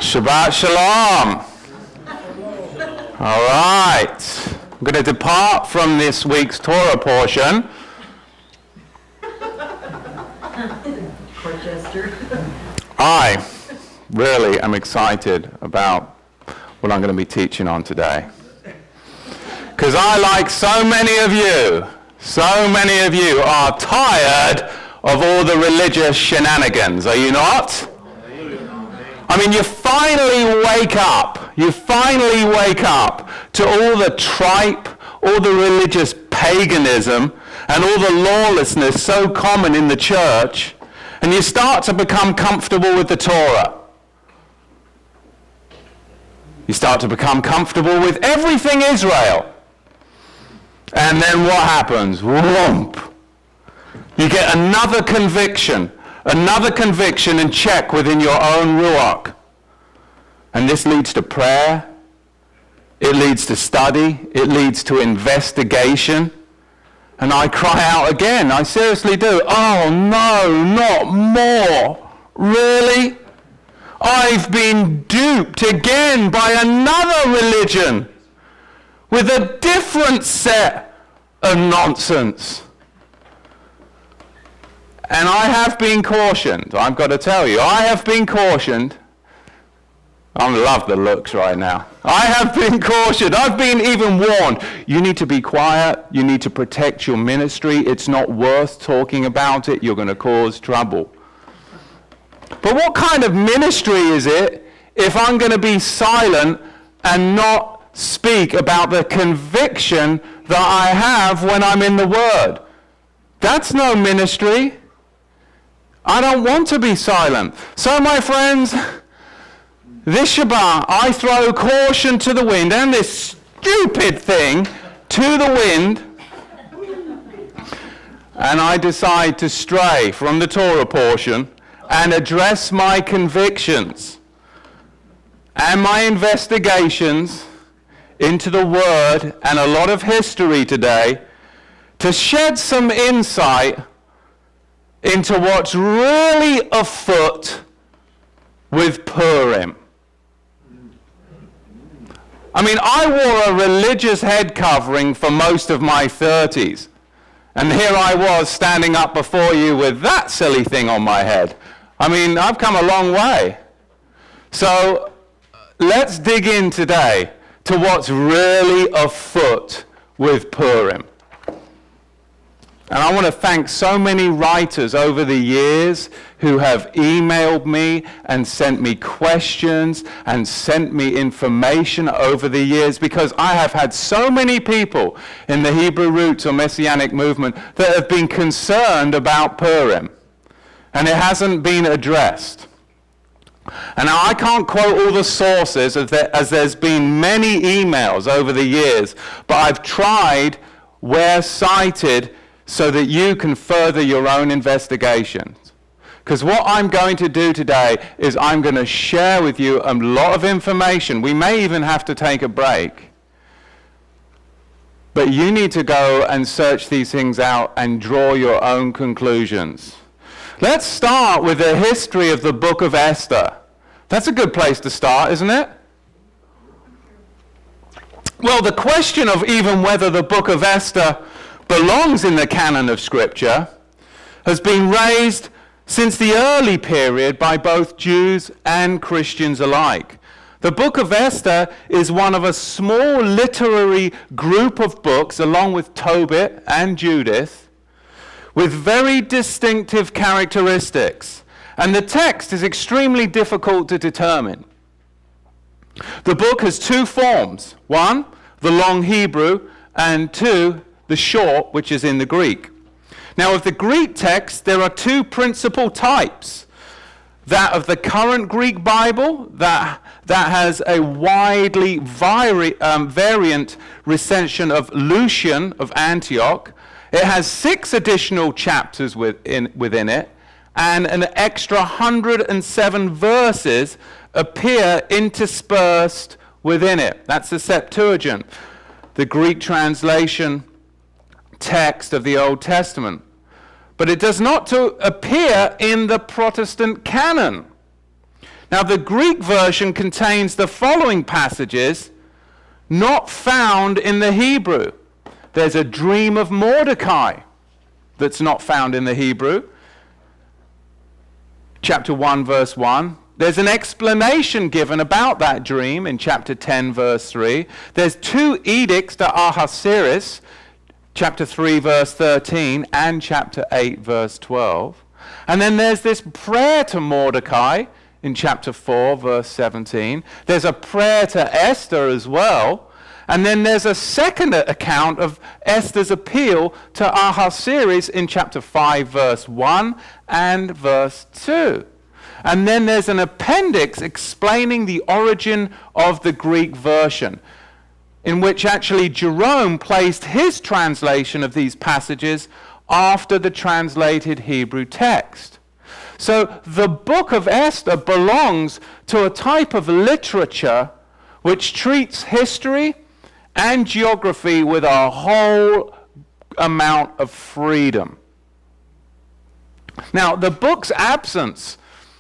Shabbat Shalom. All right. I'm going to depart from this week's Torah portion. I really am excited about what I'm going to be teaching on today. Because I, like so many of you are tired of all the religious shenanigans, are you not? I mean, you finally wake up to all the tripe, all the religious paganism, and all the lawlessness so common in the church, and you start to become comfortable with the Torah. You start to become comfortable with everything Israel. And then what happens? Whoomp. You get another conviction and check within your own ruach. And this leads to prayer, it leads to study, it leads to investigation. And I cry out again, I seriously do, oh no, not more. Really? I've been duped again by another religion with a different set of nonsense. And I have been cautioned, I've got to tell you, I have been cautioned. I love the looks right now. I have been cautioned, I've been even warned. You need to be quiet, you need to protect your ministry, it's not worth talking about it, you're going to cause trouble. But what kind of ministry is it if I'm going to be silent and not speak about the conviction that I have when I'm in the Word? That's no ministry. I don't want to be silent. So my friends, this Shabbat I throw caution to the wind and this stupid thing to the wind, and I decide to stray from the Torah portion and address my convictions and my investigations into the Word and a lot of history today to shed some insight into what's really afoot with Purim. I mean, I wore a religious head covering for most of my 30s. And here I was standing up before you with that silly thing on my head. I mean, I've come a long way. So let's dig in today to what's really afoot with Purim. And I want to thank so many writers over the years who have emailed me and sent me questions and sent me information over the years, because I have had so many people in the Hebrew roots or Messianic movement that have been concerned about Purim. And it hasn't been addressed. And now I can't quote all the sources as there's been many emails over the years, but I've tried where cited so that you can further your own investigations. Because what I'm going to do today is I'm going to share with you a lot of information. We may even have to take a break. But you need to go and search these things out and draw your own conclusions. Let's start with the history of the book of Esther. That's a good place to start, isn't it? Well, the question of even whether the book of Esther belongs in the canon of Scripture has been raised since the early period by both Jews and Christians alike. The book of Esther is one of a small literary group of books, along with Tobit and Judith, with very distinctive characteristics. And the text is extremely difficult to determine. The book has two forms. One, the long Hebrew, and two, the short, which is in the Greek. Now, of the Greek text, there are two principal types. That of the current Greek Bible, that has a widely variant recension of Lucian of Antioch. It has 6 additional chapters within it, and an extra 107 verses appear interspersed within it. That's the Septuagint, the Greek translation text of the Old Testament. But it does not appear in the Protestant canon. Now, the Greek version contains the following passages not found in the Hebrew. There's a dream of Mordecai that's not found in the Hebrew. Chapter 1, verse 1. There's an explanation given about that dream in chapter 10, verse 3. There's 2 edicts to Ahasuerus, chapter 3, verse 13, and chapter 8, verse 12. And then there's this prayer to Mordecai in chapter 4, verse 17. There's a prayer to Esther as well. And then there's a second account of Esther's appeal to Ahasuerus in chapter 5, verse 1 and verse 2. And then there's an appendix explaining the origin of the Greek version, in which actually Jerome placed his translation of these passages after the translated Hebrew text. So the book of Esther belongs to a type of literature which treats history and geography with a whole amount of freedom. Now, the book's absence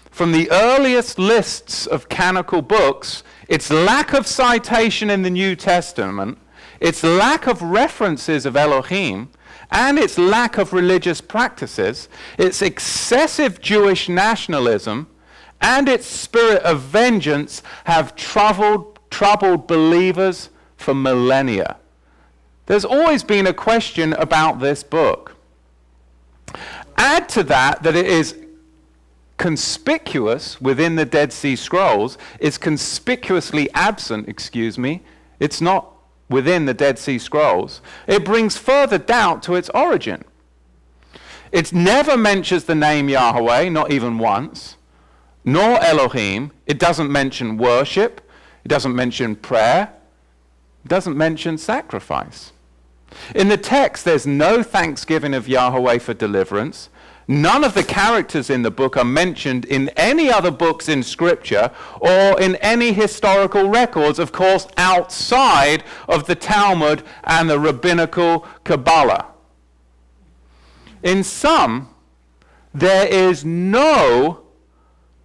from the earliest lists of canonical books, its lack of citation in the New Testament, its lack of references of Elohim, and its lack of religious practices, its excessive Jewish nationalism, and its spirit of vengeance have troubled believers for millennia. There's always been a question about this book. Add to that it is conspicuous within the Dead Sea Scrolls, is conspicuously absent, it's not within the Dead Sea Scrolls. It brings further doubt to its origin. It never mentions the name Yahweh, not even once, nor Elohim. It doesn't mention worship. It doesn't mention prayer. It doesn't mention sacrifice. In the text, there's no thanksgiving of Yahweh for deliverance. None of the characters in the book are mentioned in any other books in Scripture or in any historical records, of course, outside of the Talmud and the rabbinical Kabbalah. In sum, there is no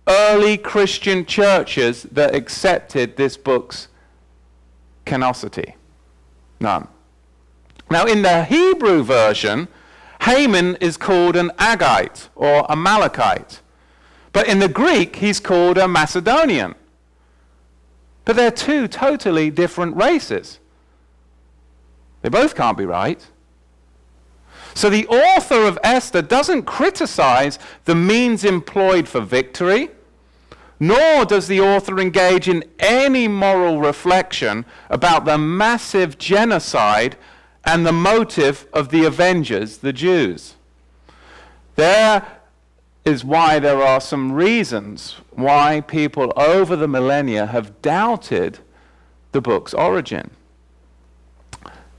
early Christian churches that accepted this book's canonicity. None. Now, in the Hebrew version, Haman is called an Agite or Amalekite. But in the Greek, he's called a Macedonian. But they're 2 totally different races. They both can't be right. So the author of Esther doesn't criticize the means employed for victory, nor does the author engage in any moral reflection about the massive genocide and the motive of the avengers, the Jews. There is why there are some reasons why people over the millennia have doubted the book's origin.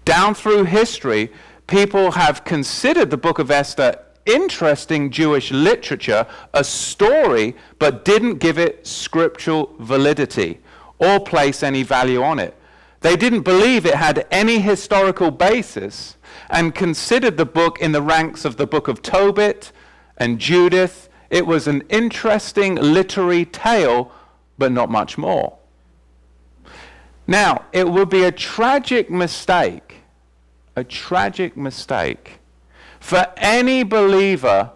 Down through history, people have considered the book of Esther interesting Jewish literature, a story, but didn't give it scriptural validity or place any value on it. They didn't believe it had any historical basis and considered the book in the ranks of the book of Tobit and Judith. It was an interesting literary tale, but not much more. Now, it would be a tragic mistake for any believer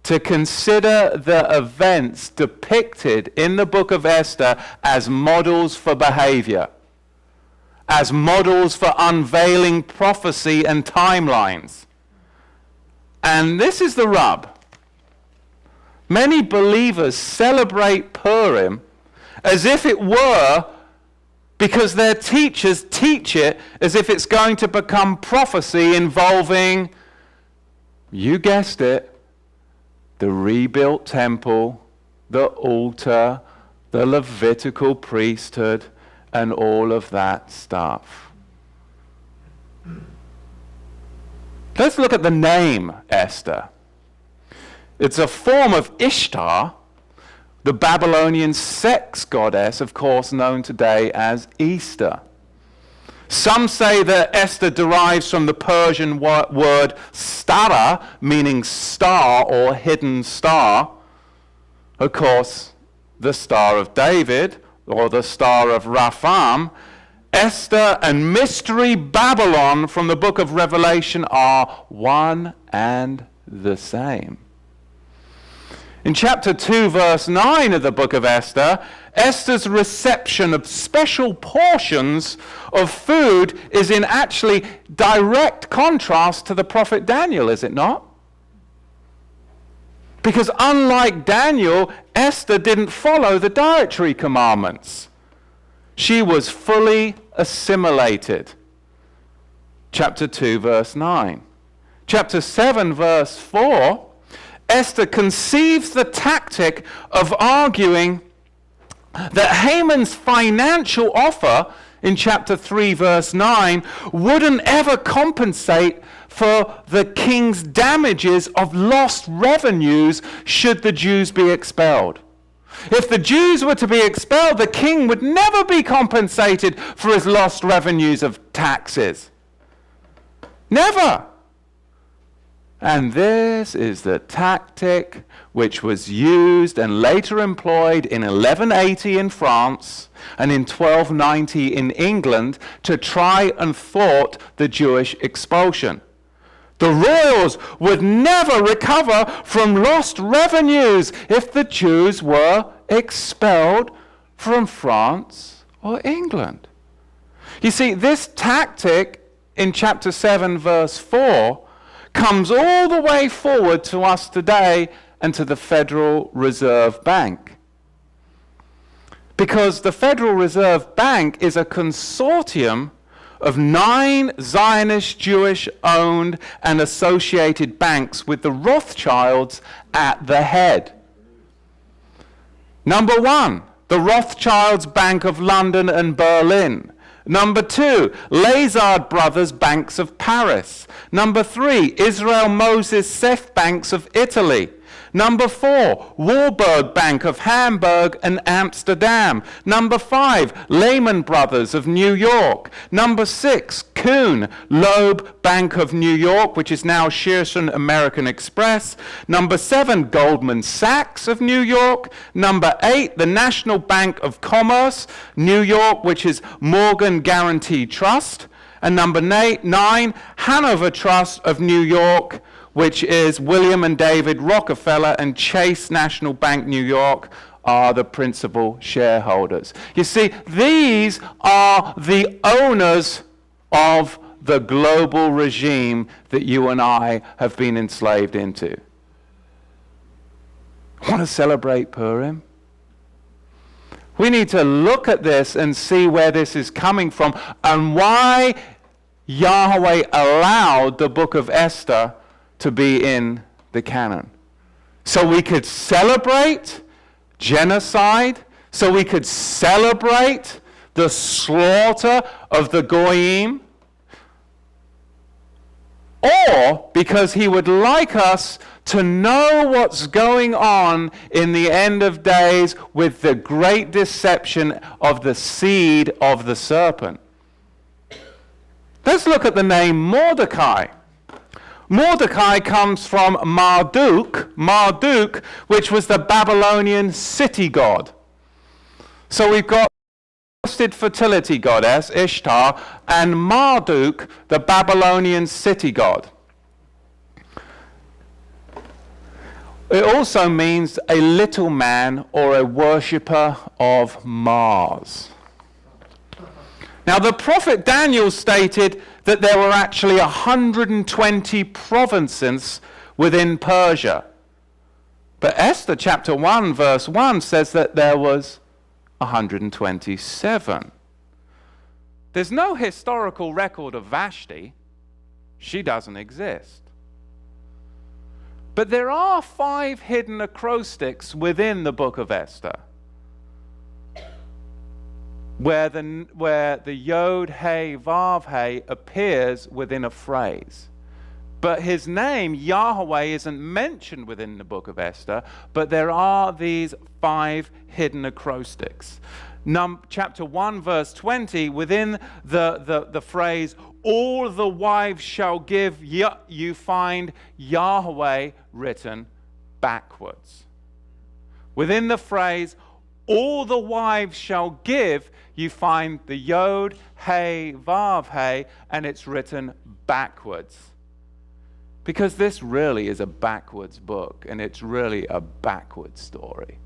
to consider the events depicted in the book of Esther as models for behavior, as models for unveiling prophecy and timelines. And this is the rub. Many believers celebrate Purim as if it were because their teachers teach it as if it's going to become prophecy involving, you guessed it, the rebuilt temple, the altar, the Levitical priesthood, and all of that stuff. Let's look at the name Esther. It's a form of Ishtar, the Babylonian sex goddess, of course, known today as Easter. Some say that Esther derives from the Persian word stara, meaning star or hidden star. Of course, the Star of David, or the Star of Raphaim, Esther and Mystery Babylon from the book of Revelation are one and the same. In chapter 2, verse 9 of the book of Esther, Esther's reception of special portions of food is in actually direct contrast to the prophet Daniel, is it not? Because unlike Daniel, Esther didn't follow the dietary commandments. She was fully assimilated. Chapter 2, verse 9. Chapter 7, verse 4, Esther conceives the tactic of arguing that Haman's financial offer in chapter 3, verse 9, wouldn't ever compensate for the king's damages of lost revenues should the Jews be expelled. If the Jews were to be expelled, the king would never be compensated for his lost revenues of taxes. Never. And this is the tactic which was used and later employed in 1180 in France and in 1290 in England to try and thwart the Jewish expulsion. The royals would never recover from lost revenues if the Jews were expelled from France or England. You see, this tactic in chapter 7, verse 4, comes all the way forward to us today and to the Federal Reserve Bank. Because the Federal Reserve Bank is a consortium of 9 Zionist Jewish-owned and associated banks with the Rothschilds at the head. Number 1, the Rothschilds Bank of London and Berlin. Number 2, Lazard Brothers Banks of Paris. Number 3, Israel Moses Seth Banks of Italy. Number 4, Warburg Bank of Hamburg and Amsterdam. Number 5, Lehman Brothers of New York. Number 6, Kuhn Loeb Bank of New York, which is now Shearson American Express. Number 7, Goldman Sachs of New York. Number 8, the National Bank of Commerce, New York, which is Morgan Guarantee Trust. And number 9, Hanover Trust of New York, which is William and David Rockefeller, and Chase National Bank New York are the principal shareholders. You see, these are the owners of the global regime that you and I have been enslaved into. Want to celebrate Purim? We need to look at this and see where this is coming from and why Yahweh allowed the book of Esther to be in the canon. So we could celebrate genocide, so we could celebrate the slaughter of the Goyim, or because he would like us to know what's going on in the end of days with the great deception of the seed of the serpent. Let's look at the name Mordecai. Mordecai comes from Marduk, which was the Babylonian city god. So we've got the fertility goddess, Ishtar, and Marduk, the Babylonian city god. It also means a little man or a worshipper of Mars. Now, the prophet Daniel stated that there were actually 120 provinces within Persia. But Esther chapter 1 verse 1 says that there was 127. There's no historical record of Vashti. She doesn't exist. But there are 5 hidden acrostics within the book of Esther, where the Yod, He, Vav, He appears within a phrase. But his name, Yahweh, isn't mentioned within the book of Esther, but there are these 5 hidden acrostics. Chapter 1, verse 20, within the phrase, all the wives shall give, you find Yahweh written backwards. Within the phrase, all the wives shall give, you find the Yod, Hey, Vav, Hey, and it's written backwards. Because this really is a backwards book, and it's really a backwards story.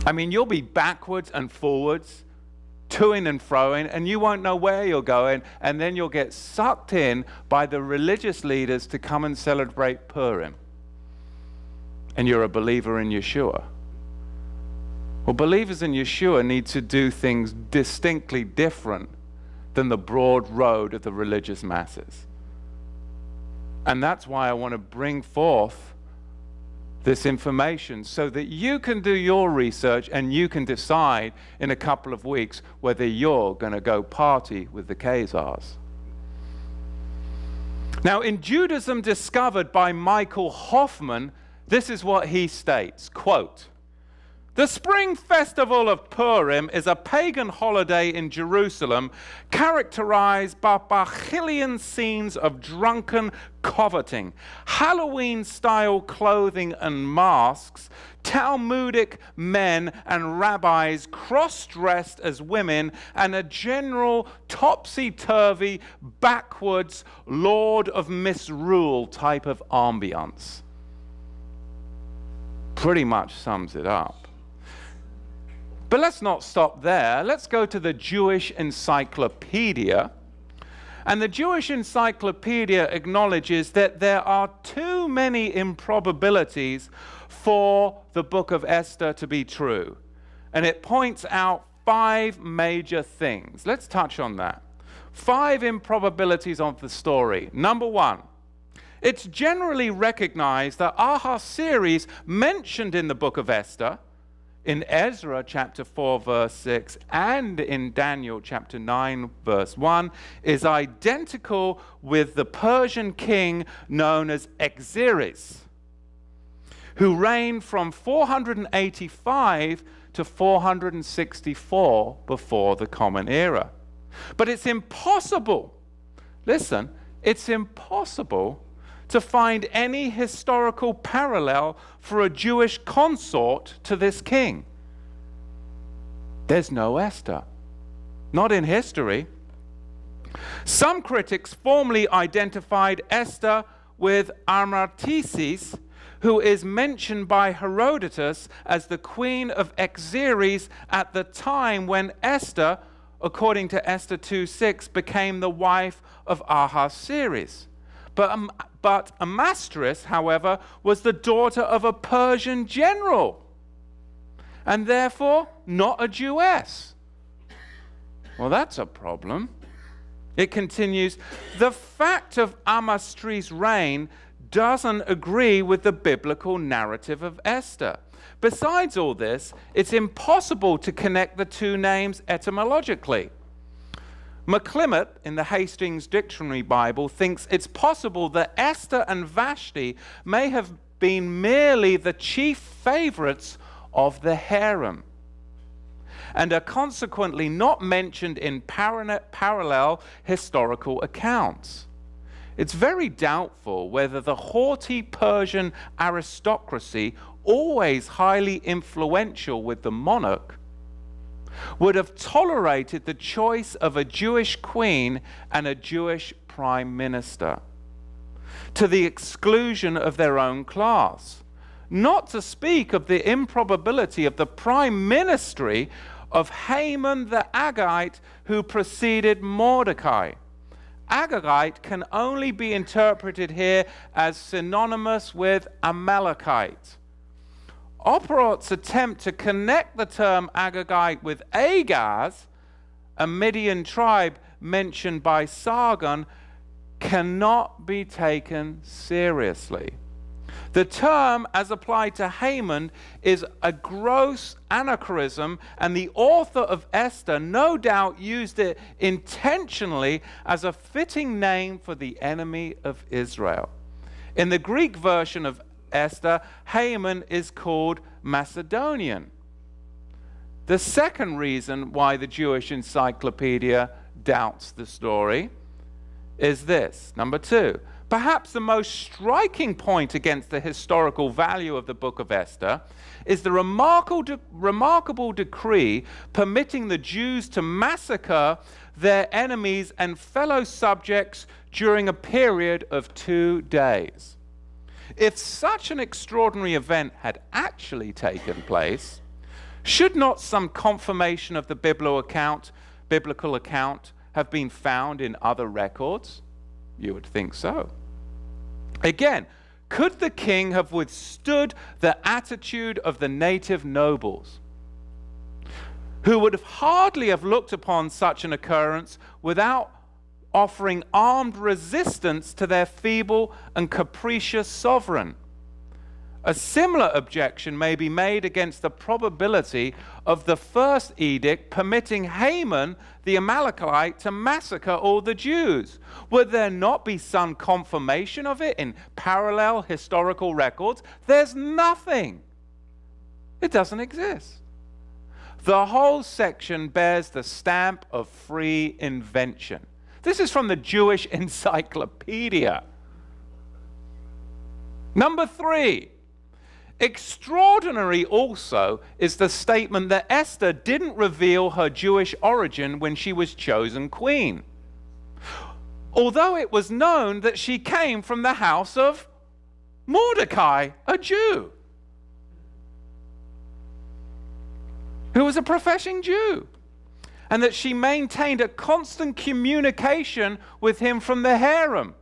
I mean, you'll be backwards and forwards, to-ing and fro-ing, and you won't know where you're going, and then you'll get sucked in by the religious leaders to come and celebrate Purim. And you're a believer in Yeshua. Well, believers in Yeshua need to do things distinctly different than the broad road of the religious masses. And that's why I want to bring forth this information so that you can do your research and you can decide in a couple of weeks whether you're going to go party with the Khazars. Now, in Judaism Discovered by Michael Hoffman, this is what he states, quote, "The spring festival of Purim is a pagan holiday in Jerusalem characterized by Bacchalian scenes of drunken coveting, Halloween-style clothing and masks, Talmudic men and rabbis cross-dressed as women, and a general topsy-turvy, backwards, Lord of Misrule type of ambiance." Pretty much sums it up. But let's not stop there. Let's go to the Jewish Encyclopedia. And the Jewish Encyclopedia acknowledges that there are too many improbabilities for the book of Esther to be true. And it points out 5 major things. Let's touch on that. 5 improbabilities of the story. Number 1. It's generally recognized that Ahasuerus mentioned in the book of Esther, in Ezra chapter 4 verse 6 and in Daniel chapter 9 verse 1, is identical with the Persian king known as Xerxes, who reigned from 485 to 464 before the Common Era. But it's impossible, listen, it's impossible to find any historical parallel for a Jewish consort to this king. There's no Esther. Not in history. Some critics formally identified Esther with Amartises, who is mentioned by Herodotus as the queen of Xerxes at the time when Esther, according to Esther 2:6, became the wife of Ahasuerus. But Amastris, however, was the daughter of a Persian general, and therefore not a Jewess. Well, that's a problem. It continues, the fact of Amastris' reign doesn't agree with the biblical narrative of Esther. Besides all this, it's impossible to connect the two names etymologically. McClimate, in the Hastings Dictionary Bible, thinks it's possible that Esther and Vashti may have been merely the chief favorites of the harem, and are consequently not mentioned in parallel historical accounts. It's very doubtful whether the haughty Persian aristocracy, always highly influential with the monarch, would have tolerated the choice of a Jewish queen and a Jewish prime minister, to the exclusion of their own class. Not to speak of the improbability of the prime ministry of Haman the Agagite, who preceded Mordecai. Agagite can only be interpreted here as synonymous with Amalekite. Operant's attempt to connect the term Agagite with Agaz, a Midian tribe mentioned by Sargon, cannot be taken seriously. The term, as applied to Haman, is a gross anachronism, and the author of Esther no doubt used it intentionally as a fitting name for the enemy of Israel. In the Greek version of Esther, Haman is called Macedonian. The second reason why the Jewish Encyclopedia doubts the story is this. Number 2, Perhaps the most striking point against the historical value of the book of Esther is the remarkable decree permitting the Jews to massacre their enemies and fellow subjects during a period of 2 days. If such an extraordinary event had actually taken place, should not some confirmation of the biblical account have been found in other records? You would think so. Again, could the king have withstood the attitude of the native nobles, who would hardly have looked upon such an occurrence without offering armed resistance to their feeble and capricious sovereign? A similar objection may be made against the probability of the first edict permitting Haman the Amalekite to massacre all the Jews. Would there not be some confirmation of it in parallel historical records? There's nothing. It doesn't exist. The whole section bears the stamp of free invention. This is from the Jewish Encyclopedia. Number 3. Extraordinary also is the statement that Esther didn't reveal her Jewish origin when she was chosen queen, although it was known that she came from the house of Mordecai, a Jew, who was a professing Jew, and that she maintained a constant communication with him from the harem,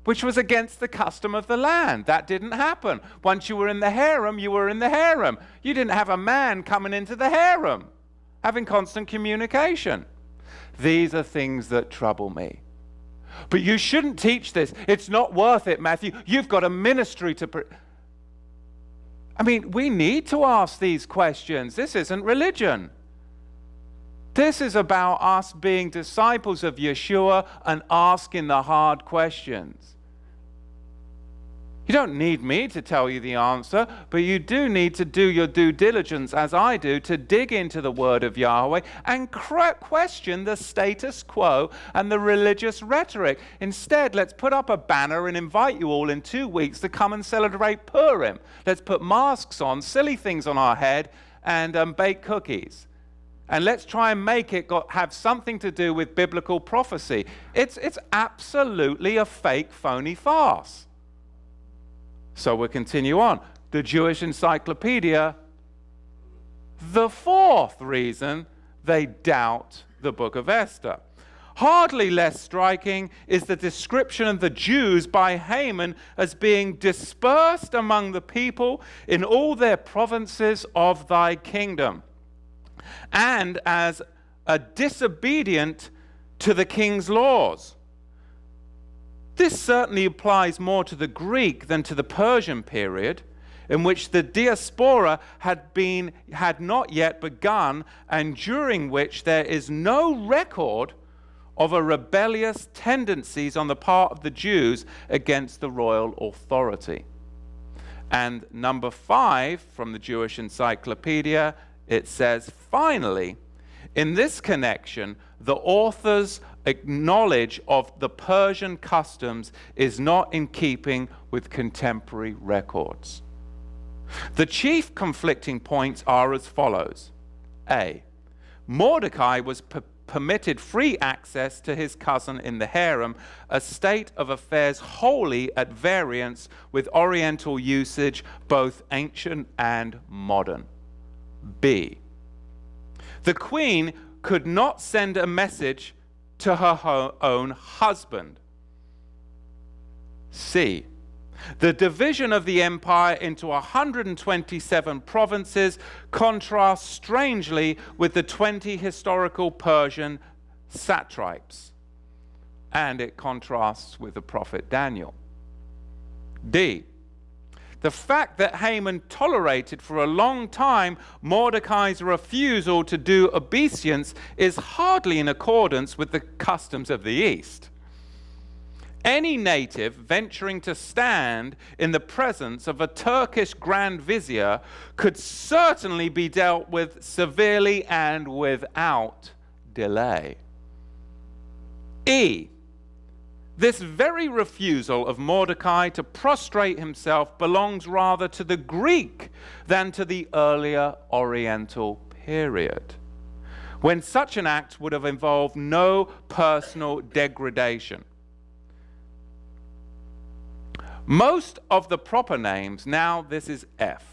which was against the custom of the land. That didn't happen. Once you were in the harem, you were in the harem. You didn't have a man coming into the harem, having constant communication. These are things that trouble me. But you shouldn't teach this. It's not worth it, Matthew. You've got a ministry to... I mean, we need to ask these questions. This isn't religion. This is about us being disciples of Yeshua and asking the hard questions. You don't need me to tell you the answer, but you do need to do your due diligence, as I do, to dig into the word of Yahweh and question the status quo and the religious rhetoric. Instead, let's put up a banner and invite you all in 2 weeks to come and celebrate Purim. Let's put masks on, silly things on our head, and bake cookies. And let's try and make it have something to do with biblical prophecy. It's absolutely a fake, phony farce. So we'll continue on. The Jewish Encyclopedia, the 4th reason they doubt the book of Esther. Hardly less striking is the description of the Jews by Haman as being dispersed among the people in all their provinces of thy kingdom, and as a disobedient to the king's laws. This certainly applies more to the Greek than to the Persian period, in which the diaspora had not yet begun, and during which there is no record of a rebellious tendencies on the part of the Jews against the royal authority. And number 5 from the Jewish Encyclopedia, it says, finally, in this connection, the author's knowledge of the Persian customs is not in keeping with contemporary records. The chief conflicting points are as follows. A. Mordecai was permitted free access to his cousin in the harem, a state of affairs wholly at variance with Oriental usage, both ancient and modern. B. The queen could not send a message to her own husband. C. The division of the empire into 127 provinces contrasts strangely with the 20 historical Persian satraps, and it contrasts with the prophet Daniel. D. The fact that Haman tolerated for a long time Mordecai's refusal to do obeisance is hardly in accordance with the customs of the East. Any native venturing to stand in the presence of a Turkish Grand Vizier could certainly be dealt with severely and without delay. E. This very refusal of Mordecai to prostrate himself belongs rather to the Greek than to the earlier Oriental period, when such an act would have involved no personal degradation. Most of the proper names, now this is F,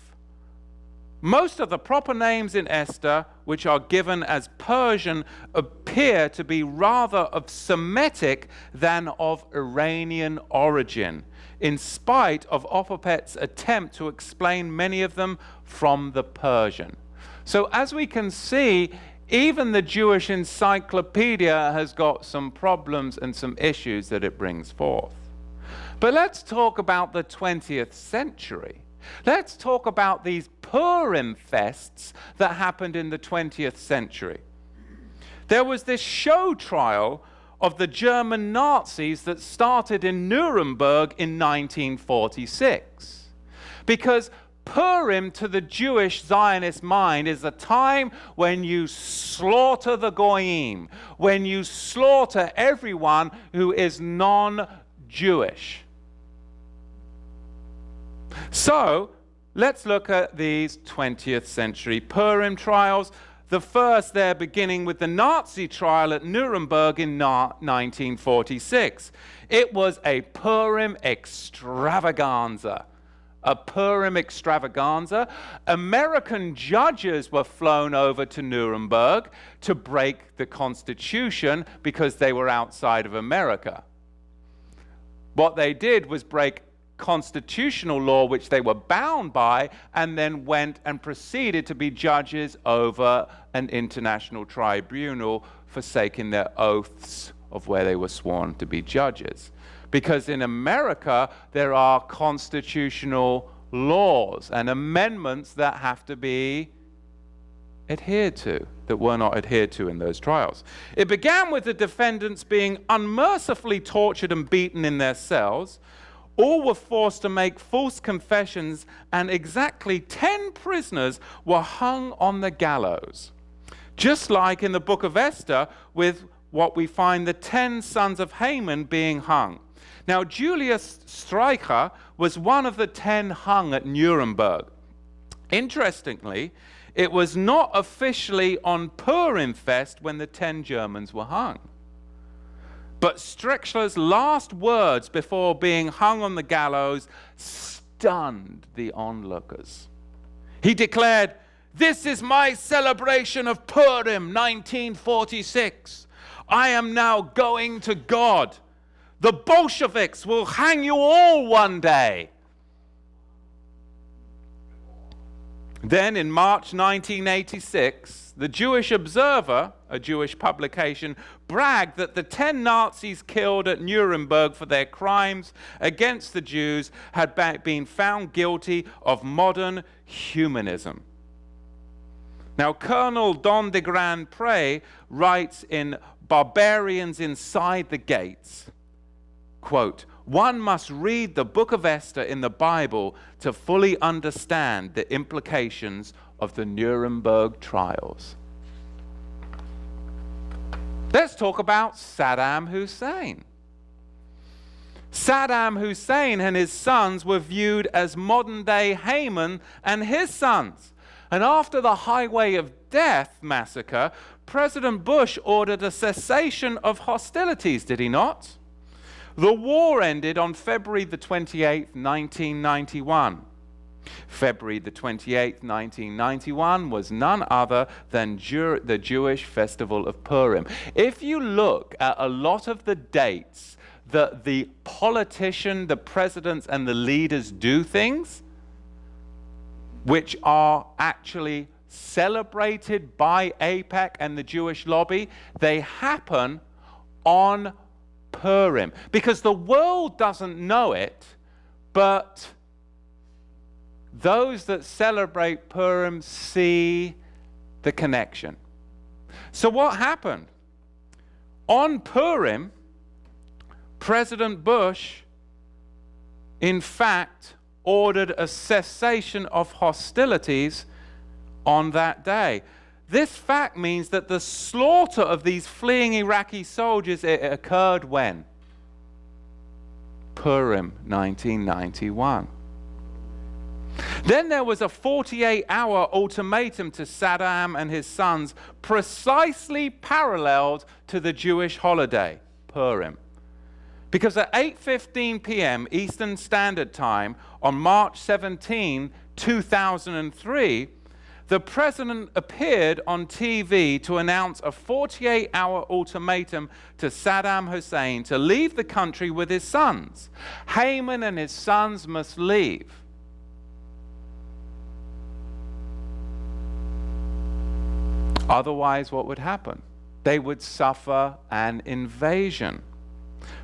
most of the proper names in Esther, which are given as Persian, appear to be rather of Semitic than of Iranian origin, in spite of Opopet's attempt to explain many of them from the Persian. So as we can see, even the Jewish encyclopedia has got some problems and some issues that it brings forth. But let's talk about the 20th century. Let's talk about these Purim fests that happened in the 20th century. There was this show trial of the German Nazis that started in Nuremberg in 1946. Because Purim, to the Jewish Zionist mind, is a time when you slaughter the Goyim, when you slaughter everyone who is non-Jewish. So, let's look at these 20th century Purim trials. The first there beginning with the Nazi trial at Nuremberg in 1946. It was a Purim extravaganza. A Purim extravaganza. American judges were flown over to Nuremberg to break the Constitution because they were outside of America. What they did was break constitutional law which they were bound by, and then went and proceeded to be judges over an international tribunal, forsaking their oaths of where they were sworn to be judges. Because in America there are constitutional laws and amendments that have to be adhered to, that were not adhered to in those trials. It began with the defendants being unmercifully tortured and beaten in their cells. All were forced to make false confessions, and exactly 10 prisoners were hung on the gallows. Just like in the book of Esther, with what we find the 10 sons of Haman being hung. Now, Julius Streicher was one of the 10 hung at Nuremberg. Interestingly, it was not officially on Purim Fest when the 10 Germans were hung. But Streicher's last words before being hung on the gallows stunned the onlookers. He declared, "This is my celebration of Purim 1946. I am now going to God. The Bolsheviks will hang you all one day." Then in March 1986, the Jewish Observer, a Jewish publication, bragged that the 10 Nazis killed at Nuremberg for their crimes against the Jews had been found guilty of modern humanism. Now, Colonel Don de Grand Pré writes in Barbarians Inside the Gates, quote, "One must read the book of Esther in the Bible to fully understand the implications of the Nuremberg trials." Let's talk about Saddam Hussein. Saddam Hussein and his sons were viewed as modern-day Haman and his sons. And after the Highway of Death massacre, President Bush ordered a cessation of hostilities, did he not? The war ended on February the 28th, 1991. February the 28th, 1991 was none other than the Jewish festival of Purim. If you look at a lot of the dates that the politician, the presidents, and the leaders do things, which are actually celebrated by AIPAC and the Jewish lobby, they happen on Purim. Because the world doesn't know it, but those that celebrate Purim see the connection. So what happened? On Purim, President Bush, in fact, ordered a cessation of hostilities on that day. This fact means that the slaughter of these fleeing Iraqi soldiers, it occurred when? Purim 1991. Then there was a 48-hour ultimatum to Saddam and his sons, precisely paralleled to the Jewish holiday, Purim. Because at 8:15 p.m. Eastern Standard Time on March 17, 2003, the president appeared on TV to announce a 48-hour ultimatum to Saddam Hussein to leave the country with his sons. Haman and his sons must leave. Otherwise, what would happen? They would suffer an invasion.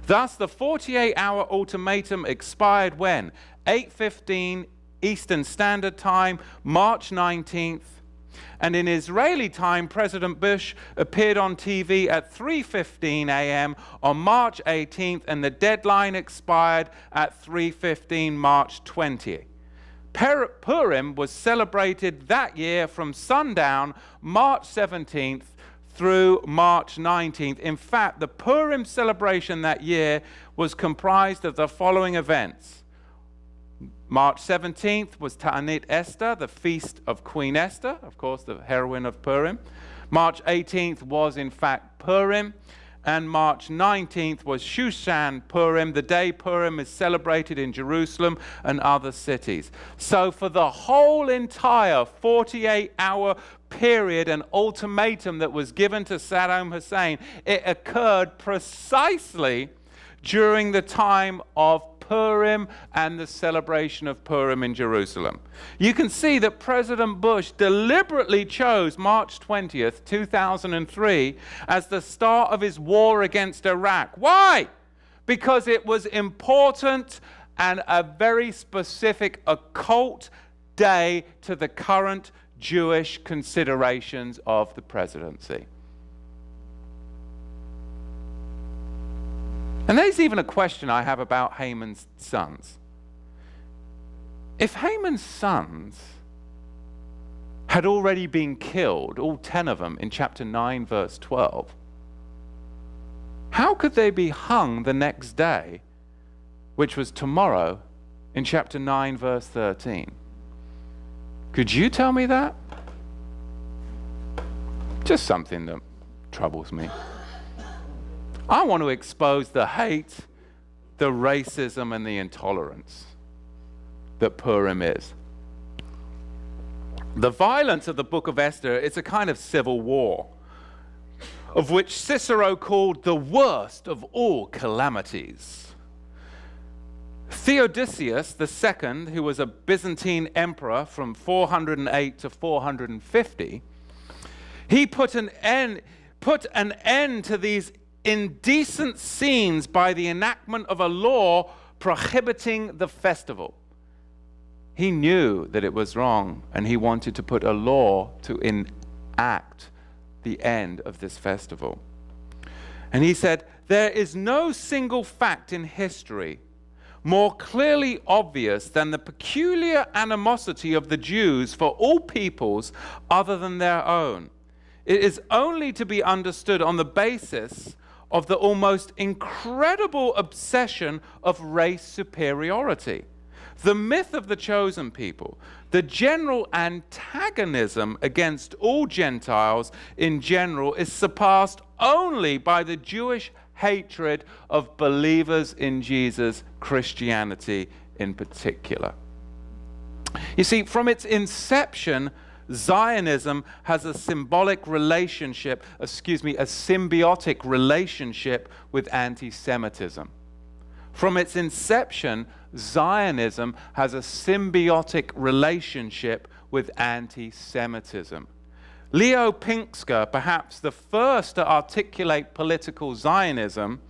Thus, the 48-hour ultimatum expired when? 8:15 Eastern Standard Time, March 19th. And in Israeli time, President Bush appeared on TV at 3:15 a.m. on March 18th, and the deadline expired at 3:15 March 20th. Purim was celebrated that year from sundown, March 17th, through March 19th. In fact, the Purim celebration that year was comprised of the following events. March 17th was Ta'anit Esther, the feast of Queen Esther, of course, the heroine of Purim. March 18th was, in fact, Purim. And March 19th was Shushan Purim, the day Purim is celebrated in Jerusalem and other cities. So for the whole entire 48-hour period and ultimatum that was given to Saddam Hussein, it occurred precisely during the time of Purim and the celebration of Purim in Jerusalem. You can see that President Bush deliberately chose March 20th, 2003 as the start of his war against Iraq. Why? Because it was important and a very specific occult day to the current Jewish considerations of the presidency. And there's even a question I have about Haman's sons. If Haman's sons had already been killed, all 10 of them, in chapter 9, verse 12, how could they be hung the next day, which was tomorrow, in chapter 9, verse 13? Could you tell me that? Just something that troubles me. I want to expose the hate, the racism, and the intolerance that Purim is. The violence of the book of Esther is a kind of civil war, of which Cicero called the worst of all calamities. Theodosius II, who was a Byzantine emperor from 408 to 450, he put an end to these indecent scenes by the enactment of a law prohibiting the festival. He knew that it was wrong, and he wanted to put a law to enact the end of this festival. And he said, there is no single fact in history more clearly obvious than the peculiar animosity of the Jews for all peoples other than their own. It is only to be understood on the basis of the almost incredible obsession of race superiority. The myth of the chosen people, the general antagonism against all Gentiles in general, is surpassed only by the Jewish hatred of believers in Jesus, Christianity in particular. You see, from its inception, Zionism has a symbiotic relationship with anti-Semitism. From its inception, Zionism has a symbiotic relationship with anti-Semitism. Leo Pinsker, perhaps the first to articulate political Zionism,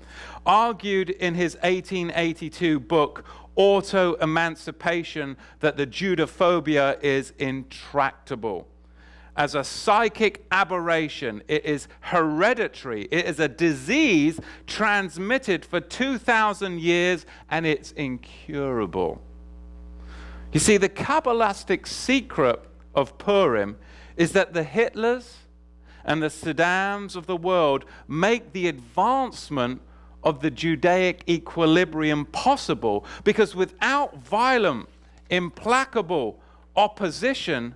argued in his 1882 book, Auto-Emancipation, that the Judophobia is intractable. As a psychic aberration, it is hereditary. It is a disease transmitted for 2,000 years, and it's incurable. You see, the Cabbalistic secret of Purim is that the Hitlers and the Saddams of the world make the advancement of the Judaic equilibrium possible, because without violent, implacable opposition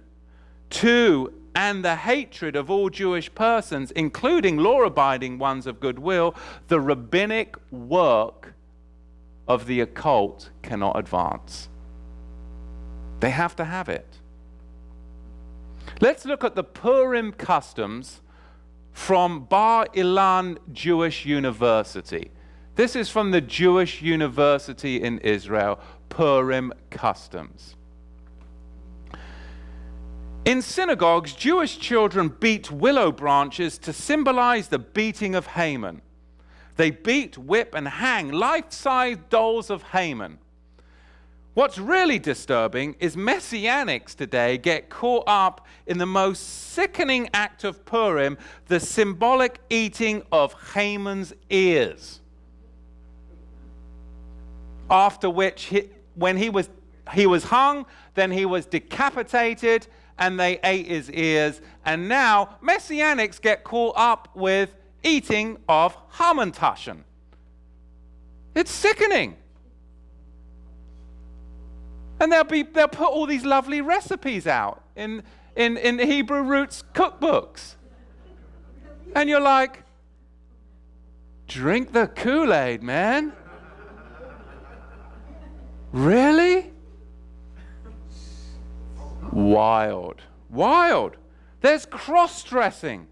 to and the hatred of all Jewish persons, including law-abiding ones of goodwill, the rabbinic work of the occult cannot advance. They have to have it. Let's look at the Purim customs from Bar Ilan Jewish University. This is from the Jewish University in Israel, Purim customs. In synagogues, Jewish children beat willow branches to symbolize the beating of Haman. They beat, whip, and hang life-size dolls of Haman. What's really disturbing is Messianics today get caught up in the most sickening act of Purim, the symbolic eating of Haman's ears. After which, when he was hung, then he was decapitated, and they ate his ears. And now Messianics get caught up with eating of Hamantaschen. It's sickening. And they'll put all these lovely recipes out in Hebrew roots cookbooks. And you're like, drink the Kool-Aid, man. Really? Wild. There's cross-dressing.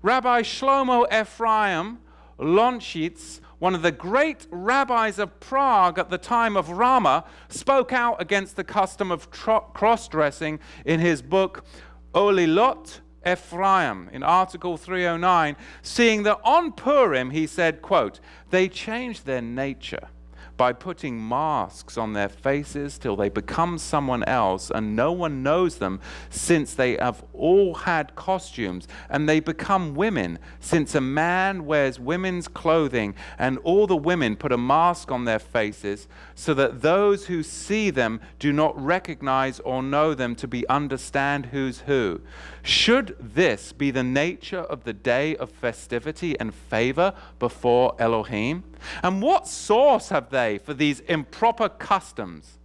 Rabbi Shlomo Ephraim Lonchitz, one of the great rabbis of Prague at the time of Rama, spoke out against the custom of cross-dressing in his book Olilot Ephraim, in Article 309, seeing that on Purim, he said, quote, "They changed their nature by putting masks on their faces till they become someone else, and no one knows them, since they have all had costumes, and they become women, since a man wears women's clothing, and all the women put a mask on their faces, so that those who see them do not recognize or know them to be understand who's who. Should this be the nature of the day of festivity and favor before Elohim? And what source have they for these improper customs?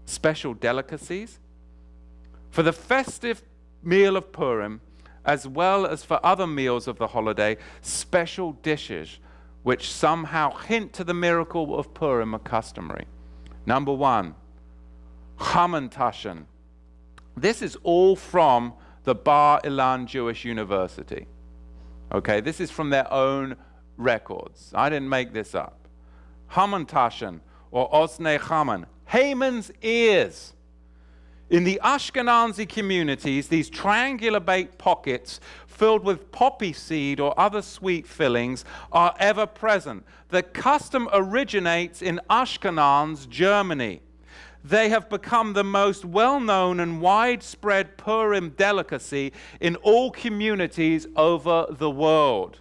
Special delicacies? For the festive meal of Purim, as well as for other meals of the holiday, special dishes which somehow hint to the miracle of Purim are customary. Number one, Hamantaschen. This is all from the Bar Ilan Jewish University. Okay, this is from their own records. I didn't make this up. Hamantaschen, or Osnei Haman, Haman's ears. In the Ashkenazi communities, these triangular baked pockets filled with poppy seed or other sweet fillings are ever present. The custom originates in Ashkenaz, Germany. They have become the most well-known and widespread Purim delicacy in all communities over the world.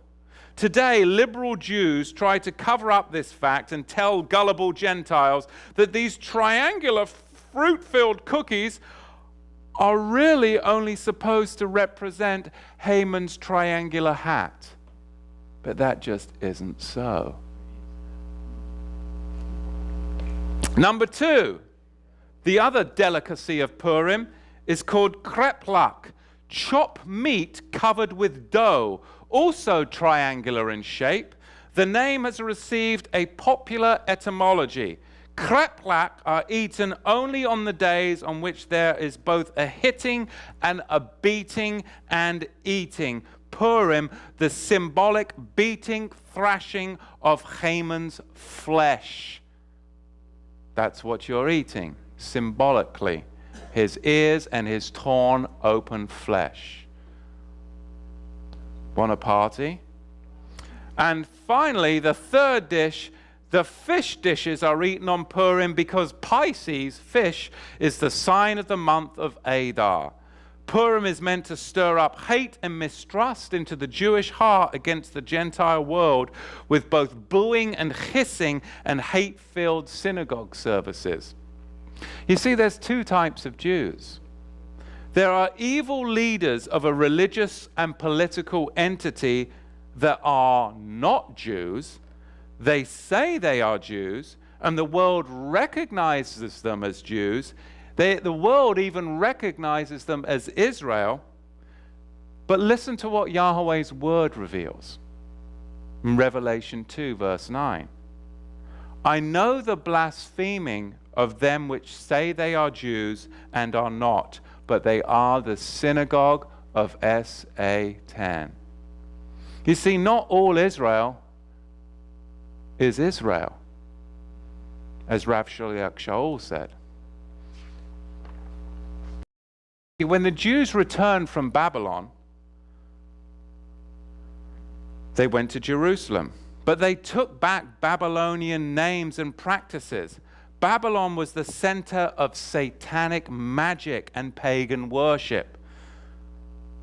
Today, liberal Jews try to cover up this fact and tell gullible Gentiles that these triangular fruit-filled cookies are really only supposed to represent Haman's triangular hat. But that just isn't so. Number two, the other delicacy of Purim is called kreplach, chopped meat covered with dough, also triangular in shape. The name has received a popular etymology. Kreplach are eaten only on the days on which there is both a hitting and a beating and eating. Purim, the symbolic beating, thrashing of Haman's flesh. That's what you're eating, symbolically. His ears and his torn open flesh. Want a party? And finally, the third dish, the fish dishes are eaten on Purim because Pisces, fish, is the sign of the month of Adar. Purim is meant to stir up hate and mistrust into the Jewish heart against the Gentile world with both booing and hissing and hate-filled synagogue services. You see, there's two types of Jews. There are evil leaders of a religious and political entity that are not Jews. They say they are Jews, and the world recognizes them as Jews. The world even recognizes them as Israel. But listen to what Yahweh's word reveals. In Revelation 2, verse 9. I know the blaspheming of them which say they are Jews and are not, but they are the synagogue of Satan. You see, not all Israel is Israel, as Rav Shliach Shaul said. When the Jews returned from Babylon, they went to Jerusalem, but they took back Babylonian names and practices. Babylon was the center of satanic magic and pagan worship,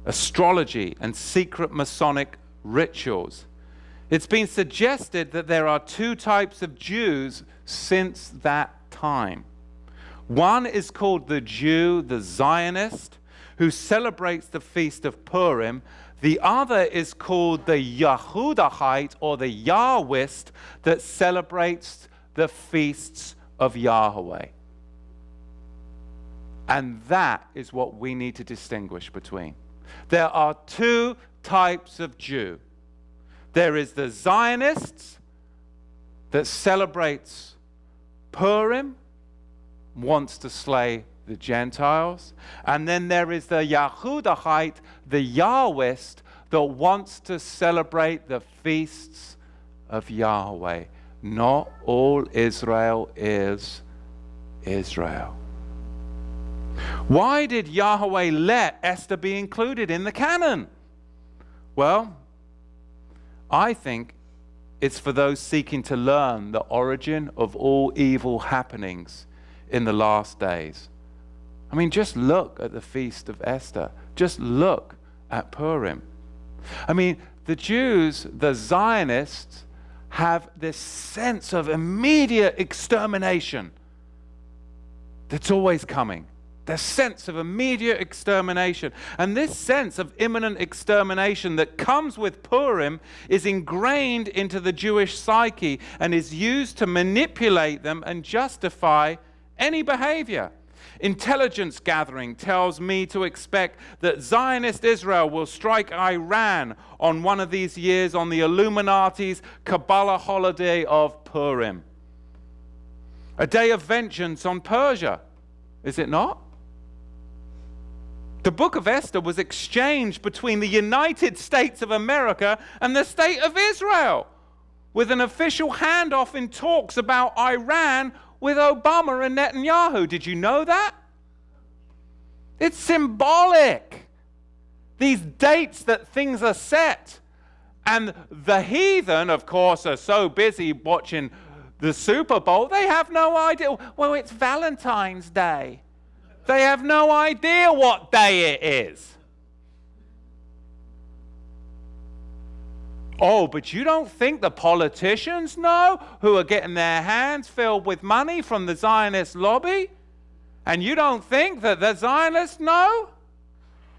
astrology and secret Masonic rituals. It's been suggested that there are two types of Jews since that time. One is called the Jew, the Zionist, who celebrates the feast of Purim. The other is called the Yahudahite, or the Yahwist, that celebrates the feasts of Yahweh. And that is what we need to distinguish between. There are two types of Jew. There is the Zionists that celebrates Purim, wants to slay the Gentiles. And then there is the Yahudahite, the Yahwist, that wants to celebrate the feasts of Yahweh. Not all Israel is Israel. Why did Yahweh let Esther be included in the canon? Well, I think it's for those seeking to learn the origin of all evil happenings in the last days. I mean, just look at the Feast of Esther. Just look at Purim. I mean, the Jews, the Zionists, have this sense of immediate extermination that's always coming. The sense of immediate extermination. And this sense of imminent extermination that comes with Purim is ingrained into the Jewish psyche and is used to manipulate them and justify any behavior. Intelligence gathering tells me to expect that Zionist Israel will strike Iran on one of these years on the Illuminati's Kabbalah holiday of Purim. A day of vengeance on Persia, is it not? The book of Esther was exchanged between the United States of America and the state of Israel, with an official handoff in talks about Iran with Obama and Netanyahu. Did you know that? It's symbolic. These dates that things are set. And the heathen, of course, are so busy watching the Super Bowl, they have no idea. Well, it's Valentine's Day. They have no idea what day it is. Oh, but you don't think the politicians know, who are getting their hands filled with money from the Zionist lobby? And you don't think that the Zionists know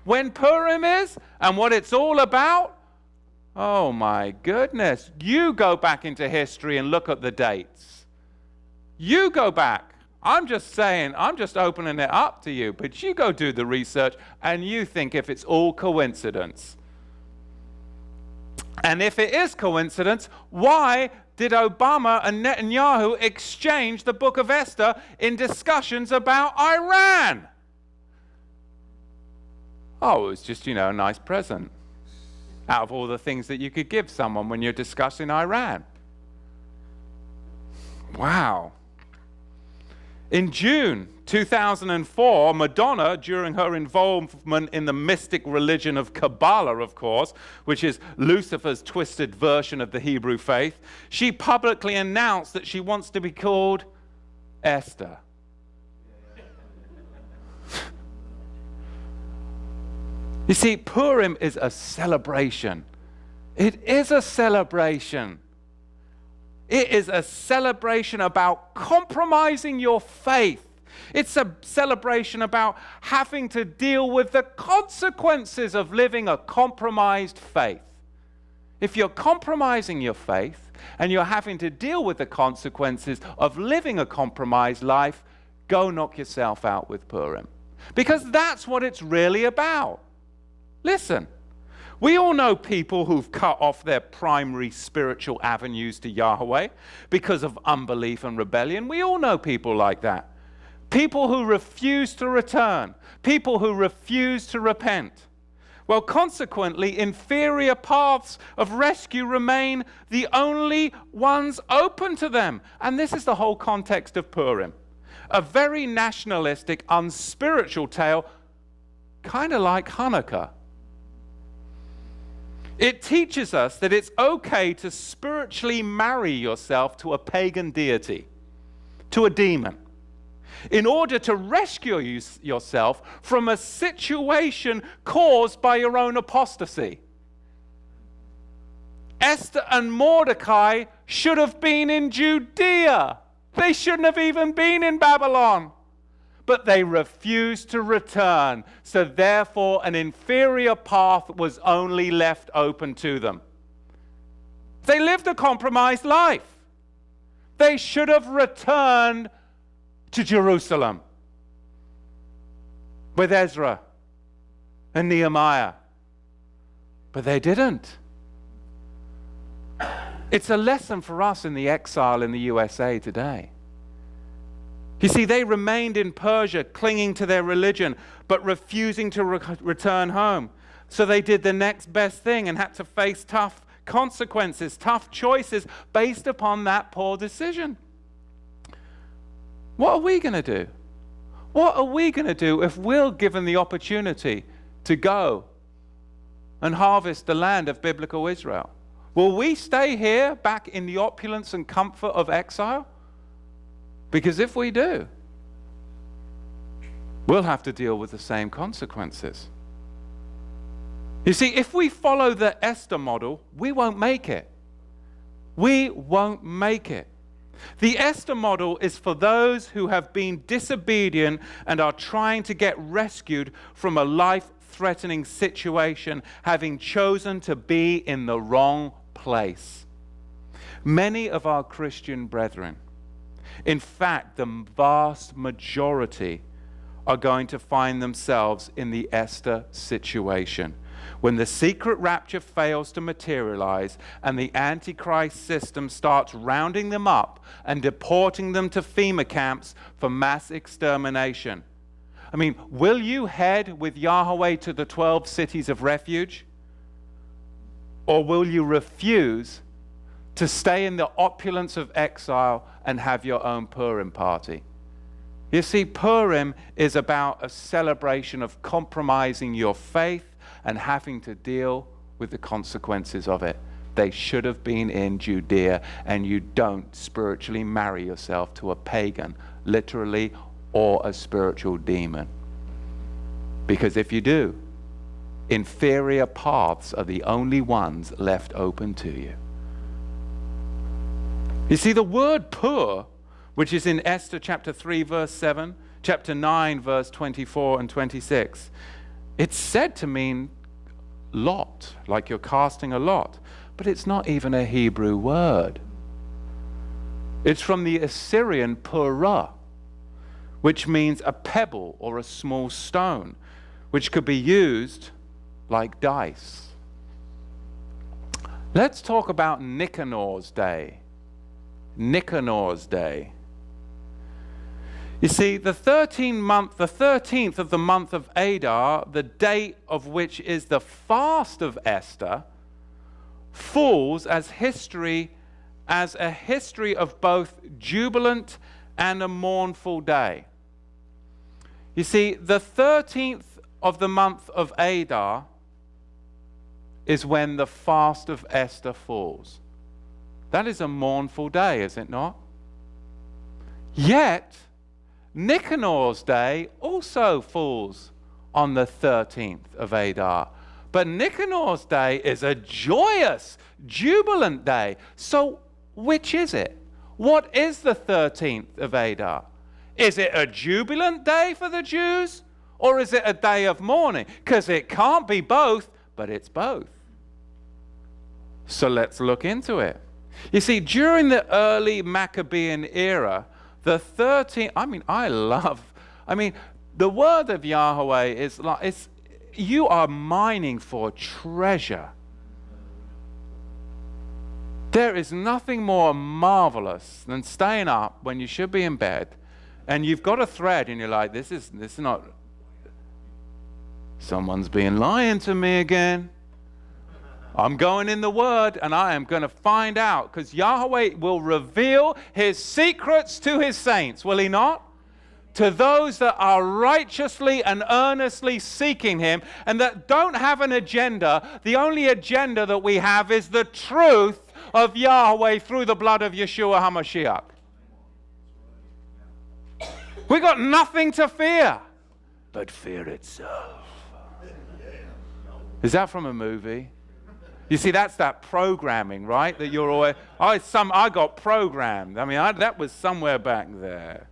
when Purim is and what it's all about? Oh my goodness. You go back into history and look at the dates. You go back. I'm just saying, I'm just opening it up to you, but you go do the research and you think if it's all coincidence. And if it is coincidence, why did Obama and Netanyahu exchange the book of Esther in discussions about Iran? Oh, it was just, a nice present out of all the things that you could give someone when you're discussing Iran. Wow. In June 2004, Madonna, during her involvement in the mystic religion of Kabbalah, of course, which is Lucifer's twisted version of the Hebrew faith, she publicly announced that she wants to be called Esther. You see, Purim is a celebration. It is a celebration. It is a celebration about compromising your faith. It's a celebration about having to deal with the consequences of living a compromised faith. if you're compromising your faith and you're having to deal with the consequences of living a compromised life, go knock yourself out with Purim. Because that's what it's really about. Listen, we all know people who've cut off their primary spiritual avenues to Yahweh because of unbelief and rebellion. We all know people like that. People who refuse to return. People who refuse to repent. Well, consequently, inferior paths of rescue remain the only ones open to them. And this is the whole context of Purim. A very nationalistic, unspiritual tale, kind of like Hanukkah. It teaches us that it's okay to spiritually marry yourself to a pagan deity, to a demon, in order to rescue yourself from a situation caused by your own apostasy. Esther and Mordecai should have been in Judea. They shouldn't have even been in Babylon. But they refused to return, so therefore an inferior path was only left open to them. They lived a compromised life. They should have returned to Jerusalem with Ezra and Nehemiah. But they didn't. It's a lesson for us in the exile in the USA today. You see, they remained in Persia, clinging to their religion, but refusing to return home. So they did the next best thing and had to face tough consequences, tough choices based upon that poor decision. What are we going to do? What are we going to do if we're given the opportunity to go and harvest the land of biblical Israel? Will we stay here back in the opulence and comfort of exile? Because if we do, we'll have to deal with the same consequences. You see, if we follow the Esther model, we won't make it. We won't make it. The Esther model is for those who have been disobedient and are trying to get rescued from a life-threatening situation, having chosen to be in the wrong place. Many of our Christian brethren, in fact, the vast majority, are going to find themselves in the Esther situation. When the secret rapture fails to materialize and the Antichrist system starts rounding them up and deporting them to FEMA camps for mass extermination. I mean, will you head with Yahweh to the 12 cities of refuge? Or will you refuse to stay in the opulence of exile and have your own Purim party? You see, Purim is about a celebration of compromising your faith and having to deal with the consequences of it. They should have been in Judea, and you don't spiritually marry yourself to a pagan, literally, or a spiritual demon. Because if you do, inferior paths are the only ones left open to you. You see, the word pur, which is in Esther chapter 3, verse 7, chapter 9, verse 24 and 26, it's said to mean lot, like you're casting a lot, but it's not even a Hebrew word. It's from the Assyrian purah, which means a pebble or a small stone, which could be used like dice. Let's talk about Nicanor's day. Nicanor's day. You see, the 13th of the month of Adar, the date of which is the fast of Esther, falls as a history of both jubilant and a mournful day. You see, the 13th of the month of Adar is when the fast of Esther falls. That is a mournful day, is it not? Yet, Nicanor's day also falls on the 13th of Adar. But Nicanor's day is a joyous, jubilant day. So which is it? What is the 13th of Adar? Is it a jubilant day for the Jews? Or is it a day of mourning? Because it can't be both, but it's both. So let's look into it. You see, during the early Maccabean era, the the word of Yahweh is like, you are mining for treasure. There is nothing more marvelous than staying up when you should be in bed, and you've got a thread, and you're like, this is not, someone's been lying to me again. I'm going in the Word, and I am going to find out, because Yahweh will reveal His secrets to His saints, will He not? To those that are righteously and earnestly seeking Him, and that don't have an agenda. The only agenda that we have is the truth of Yahweh through the blood of Yeshua HaMashiach. We got nothing to fear but fear itself. Is that from a movie? You see, that's that programming, right? That you're always, I got programmed. I mean, that was somewhere back there.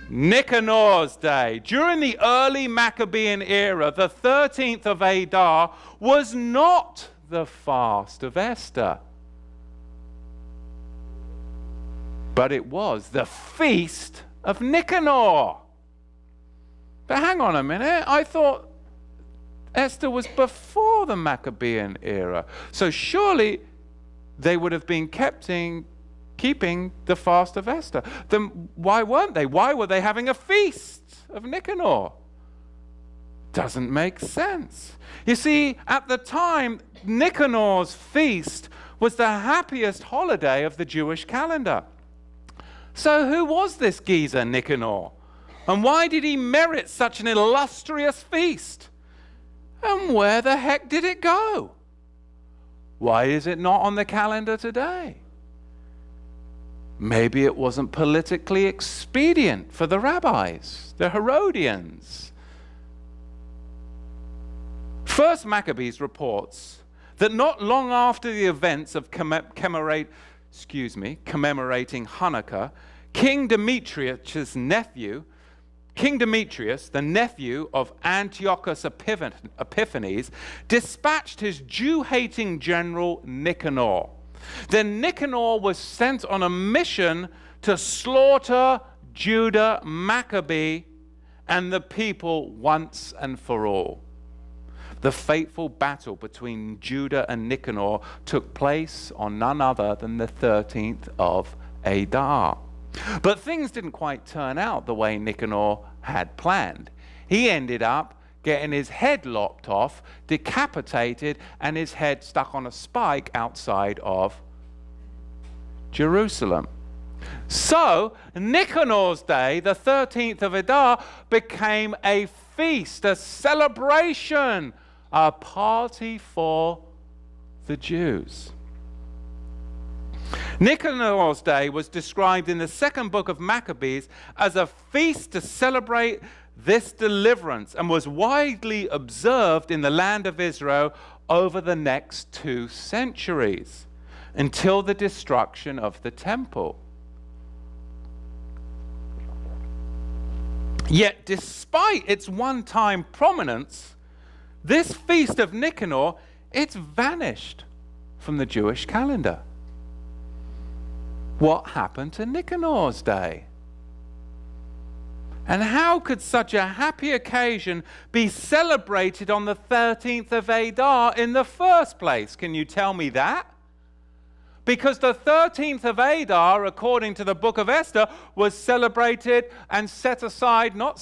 Nicanor's day. During the early Maccabean era, the 13th of Adar was not the fast of Esther, but it was the feast of Nicanor. But hang on a minute, I thought Esther was before the Maccabean era. So surely they would have been keeping the fast of Esther. Then why weren't they? Why were they having a feast of Nicanor? Doesn't make sense. You see, at the time, Nicanor's feast was the happiest holiday of the Jewish calendar. So who was this geezer Nicanor? And why did he merit such an illustrious feast? And where the heck did it go? Why is it not on the calendar today? Maybe it wasn't politically expedient for the rabbis, the Herodians. First Maccabees reports that not long after the events of commemorating Hanukkah, King Demetrius, the nephew of Antiochus Epiphanes, dispatched his Jew-hating general Nicanor. Then Nicanor was sent on a mission to slaughter Judah Maccabee and the people once and for all. The fateful battle between Judah and Nicanor took place on none other than the 13th of Adar. But things didn't quite turn out the way Nicanor had planned. He ended up getting his head lopped off, decapitated, and his head stuck on a spike outside of Jerusalem. So, Nicanor's day, the 13th of Adar, became a feast, a celebration, a party for the Jews. Nicanor's day was described in the second book of Maccabees as a feast to celebrate this deliverance, and was widely observed in the land of Israel over the next 2 centuries until the destruction of the temple. Yet, despite its one-time prominence, this feast of Nicanor, it's vanished from the Jewish calendar. What happened to Nicanor's day? And how could such a happy occasion be celebrated on the 13th of Adar in the first place? Can you tell me that? Because the 13th of Adar, according to the book of Esther, was celebrated and set aside, but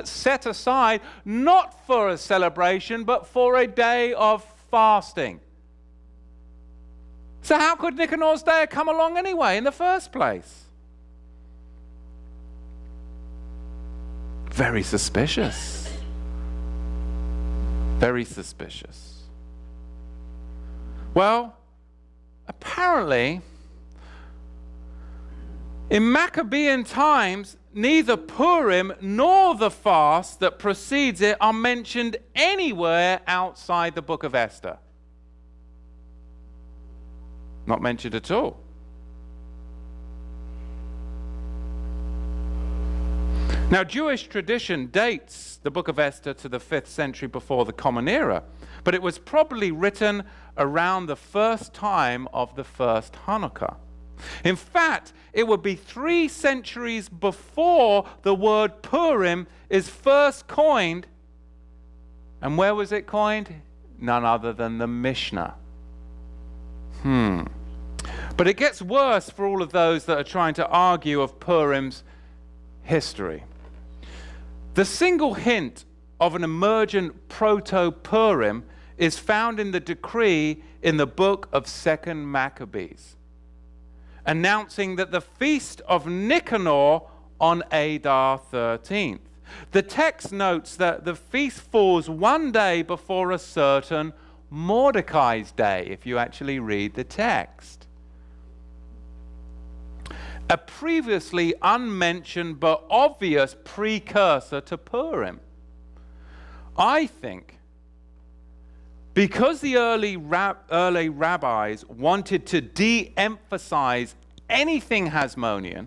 set aside not for a celebration, but for a day of fasting. So how could Nicanor's day come along anyway in the first place? Very suspicious. Very suspicious. Well, apparently, in Maccabean times, neither Purim nor the fast that precedes it are mentioned anywhere outside the book of Esther. Not mentioned at all. Now, Jewish tradition dates the book of Esther to the 5th century before the Common Era. But it was probably written around the first time of the first Hanukkah. In fact, it would be 3 centuries before the word Purim is first coined. And where was it coined? None other than the Mishnah. But it gets worse for all of those that are trying to argue of Purim's history. The single hint of an emergent proto-Purim is found in the decree in the book of 2nd Maccabees, announcing that the feast of Nicanor on Adar 13th. The text notes that the feast falls one day before a certain Mordecai's day, if you actually read the text. A previously unmentioned but obvious precursor to Purim. I think because the early rabbis wanted to de-emphasize anything Hasmonean,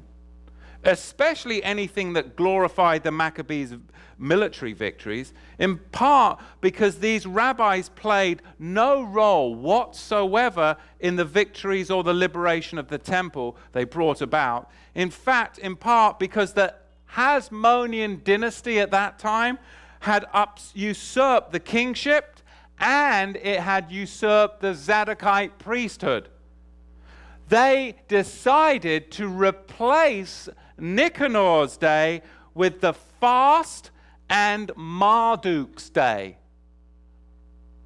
especially anything that glorified the Maccabees' military victories, in part because these rabbis played no role whatsoever in the victories or the liberation of the temple they brought about. In fact, in part because the Hasmonean dynasty at that time had usurped the kingship and it had usurped the Zadokite priesthood. They decided to replace Nicanor's day with the fast and Marduk's day.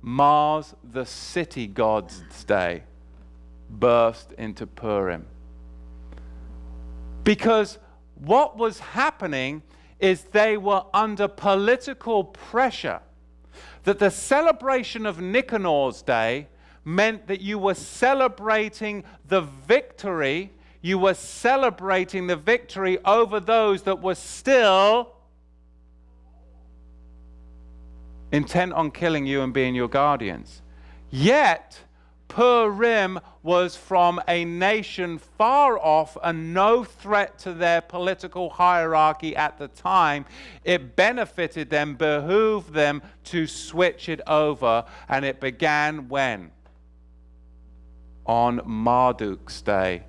Mars, the city god's day, burst into Purim. Because what was happening is they were under political pressure that the celebration of Nicanor's day meant that you were celebrating the victory. You were celebrating the victory over those that were still intent on killing you and being your guardians. Yet, Purim was from a nation far off and no threat to their political hierarchy at the time. It benefited them, behooved them to switch it over, and it began when? On Marduk's day.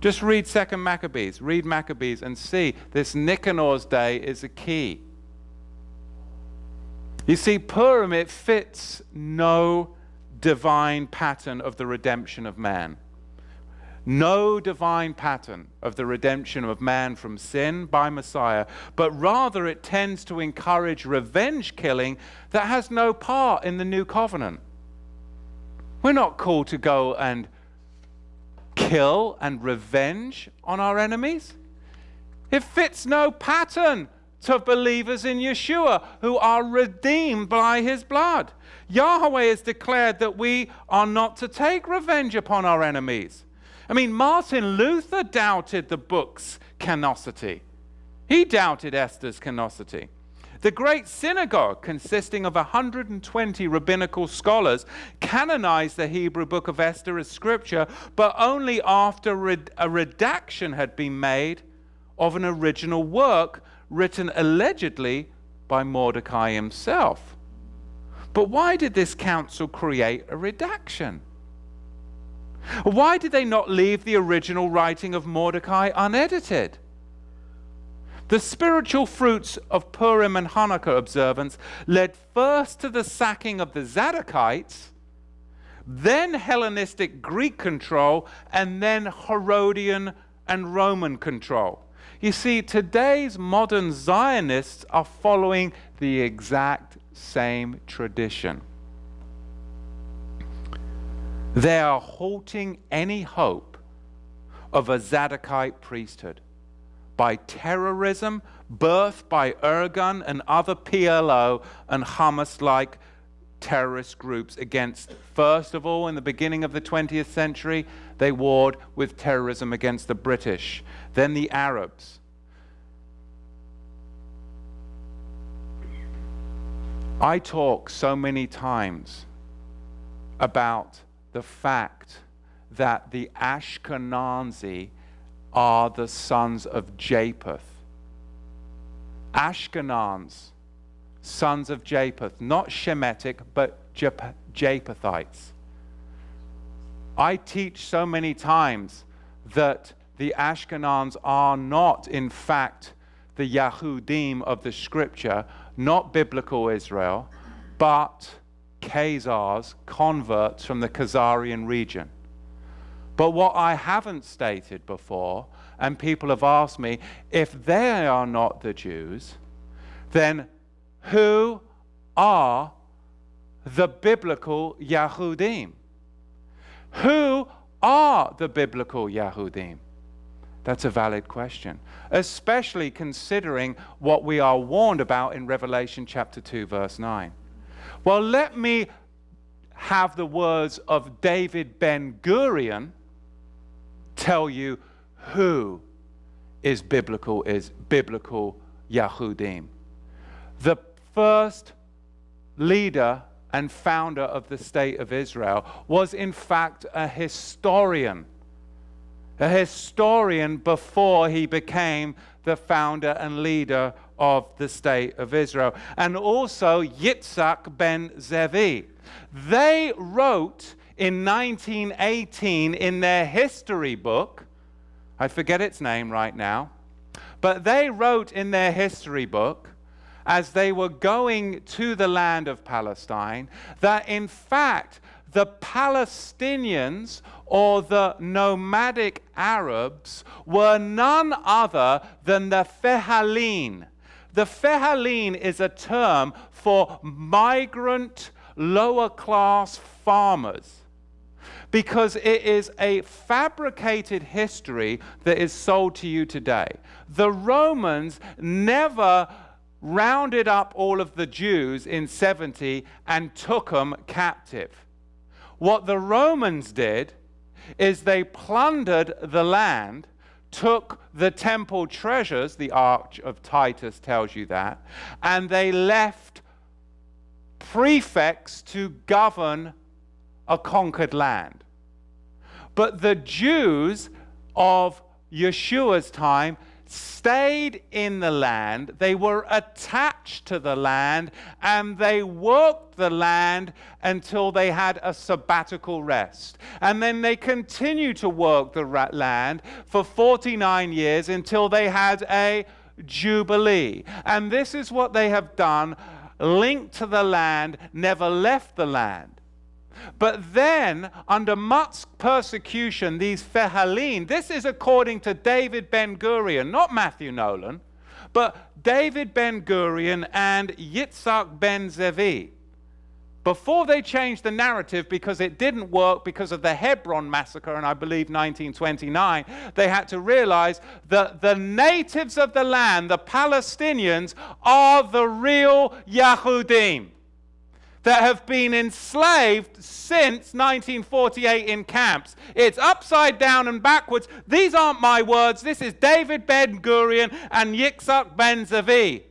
Just read 2nd Maccabees, read Maccabees and see this Nicanor's day is a key. You see, Purim, it fits no divine pattern of the redemption of man. No divine pattern of the redemption of man from sin by Messiah, but rather it tends to encourage revenge killing that has no part in the new covenant. We're not called to go and kill and revenge on our enemies. It fits no pattern to believers in Yeshua who are redeemed by his blood. Yahweh has declared that we are not to take revenge upon our enemies. I mean, Martin Luther doubted the book's canonicity. He doubted Esther's canonicity. The Great Synagogue, consisting of 120 rabbinical scholars, canonized the Hebrew book of Esther as scripture, but only after a redaction had been made of an original work written allegedly by Mordecai himself. But why did this council create a redaction? Why did they not leave the original writing of Mordecai unedited? The spiritual fruits of Purim and Hanukkah observance led first to the sacking of the Zadokites, then Hellenistic Greek control, and then Herodian and Roman control. You see, today's modern Zionists are following the exact same tradition. They are halting any hope of a Zadokite priesthood by terrorism birthed by Irgun and other PLO and Hamas-like terrorist groups against, first of all, in the beginning of the 20th century, they warred with terrorism against the British, then the Arabs. I talk so many times about the fact that the Ashkenazi are the sons of Japheth. Ashkenaz sons of Japheth, not Shemitic, but Japhethites. I teach so many times that the Ashkenaz are not, in fact, the Yahudim of the scripture, not biblical Israel, but Khazars, converts from the Khazarian region. But what I haven't stated before, and people have asked me, if they are not the Jews, then who are the biblical Yahudim? Who are the biblical Yahudim? That's a valid question, especially considering what we are warned about in Revelation chapter 2, verse 9. Well, let me have the words of David Ben-Gurion tell you who is biblical Yahudim. The first leader and founder of the state of Israel was in fact a historian before he became the founder and leader of the state of Israel. And also Yitzhak ben Zevi. They wrote in 1918 in their history book, I forget its name right now, but they wrote in their history book, as they were going to the land of Palestine, that in fact the Palestinians or the nomadic Arabs were none other than the Fehalin. The Fehalin is a term for migrant lower class farmers, because it is a fabricated history that is sold to you today. The Romans never rounded up all of the Jews in 70 and took them captive. What the Romans did is they plundered the land, took the temple treasures, the Arch of Titus tells you that, and they left prefects to govern a conquered land. But the Jews of Yeshua's time stayed in the land, they were attached to the land, and they worked the land until they had a sabbatical rest. And then they continued to work the land for 49 years until they had a jubilee. And this is what they have done, linked to the land, never left the land. But then, under much persecution, these Fehalin, this is according to David Ben-Gurion, not Matthew Nolan, but David Ben-Gurion and Yitzhak ben Zevi. Before they changed the narrative, because it didn't work because of the Hebron massacre in, I believe, 1929, they had to realize that the natives of the land, the Palestinians, are the real Yahudim that have been enslaved since 1948 in camps. It's upside down and backwards. These aren't my words. This is David Ben-Gurion and Yitzhak ben Zevi.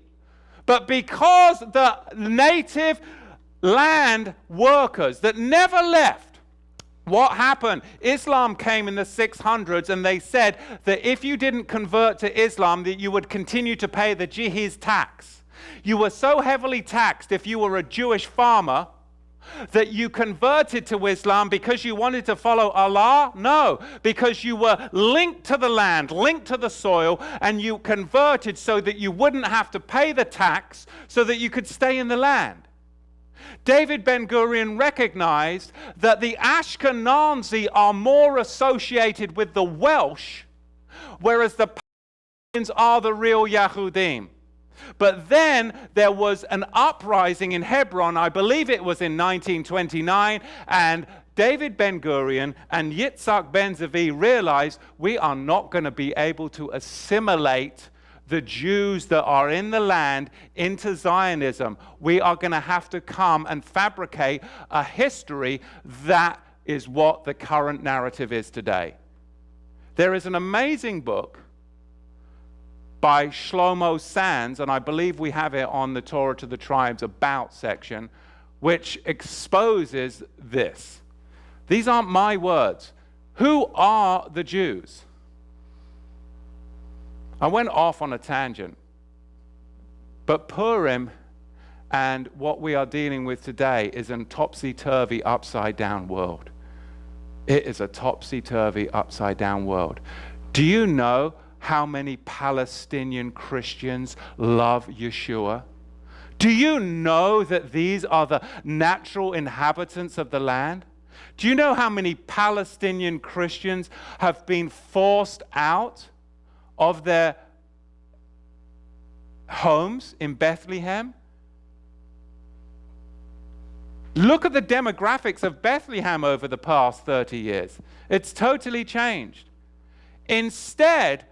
But because the native land workers that never left, what happened? Islam came in the 600s, and they said that if you didn't convert to Islam, that you would continue to pay the jihiz tax. You were so heavily taxed if you were a Jewish farmer that you converted to Islam because you wanted to follow Allah? No, because you were linked to the land, linked to the soil, and you converted so that you wouldn't have to pay the tax, so that you could stay in the land. David Ben-Gurion recognized that the Ashkenazi are more associated with the Welsh, whereas the Palestinians are the real Yahudim. But then there was an uprising in Hebron, I believe it was in 1929, and David Ben-Gurion and Yitzhak ben Zevi realized we are not going to be able to assimilate the Jews that are in the land into Zionism. We are going to have to come and fabricate a history that is what the current narrative is today. There is an amazing book by Shlomo Sands, and I believe we have it on the Torah to the Tribes About section, which exposes this. These aren't my words. Who are the Jews? I went off on a tangent, but Purim And what we are dealing with today is a topsy-turvy, upside-down world. It is a topsy-turvy, upside-down world. Do you know how many Palestinian Christians love Yeshua? Do you know that these are the natural inhabitants of the land? Do you know how many Palestinian Christians have been forced out of their homes in Bethlehem? Look at the demographics of Bethlehem over the past 30 years. It's totally changed. Instead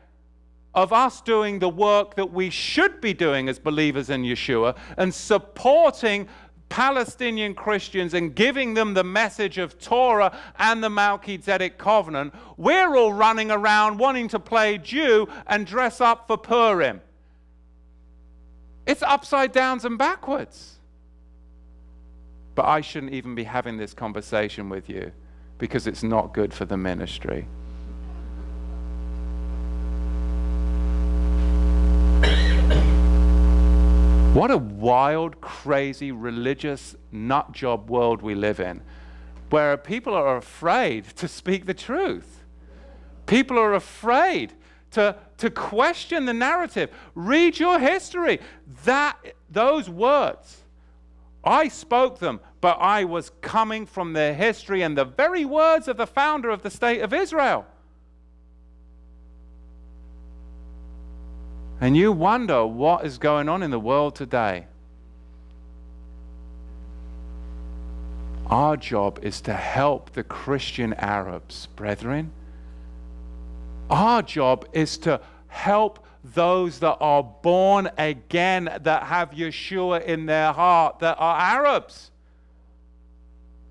of us doing the work that we should be doing as believers in Yeshua and supporting Palestinian Christians and giving them the message of Torah and the Melchizedek covenant, we're all running around wanting to play Jew and dress up for Purim. It's upside downs and backwards. But I shouldn't even be having this conversation with you because it's not good for the ministry. What a wild, crazy, religious nutjob world we live in, where people are afraid to speak the truth. People are afraid to question the narrative. Read your history. Those words, I spoke them, but I was coming from their history and the very words of the founder of the state of Israel. And you wonder what is going on in the world today. Our job is to help the Christian Arabs, brethren. Our job is to help those that are born again, that have Yeshua in their heart, that are Arabs.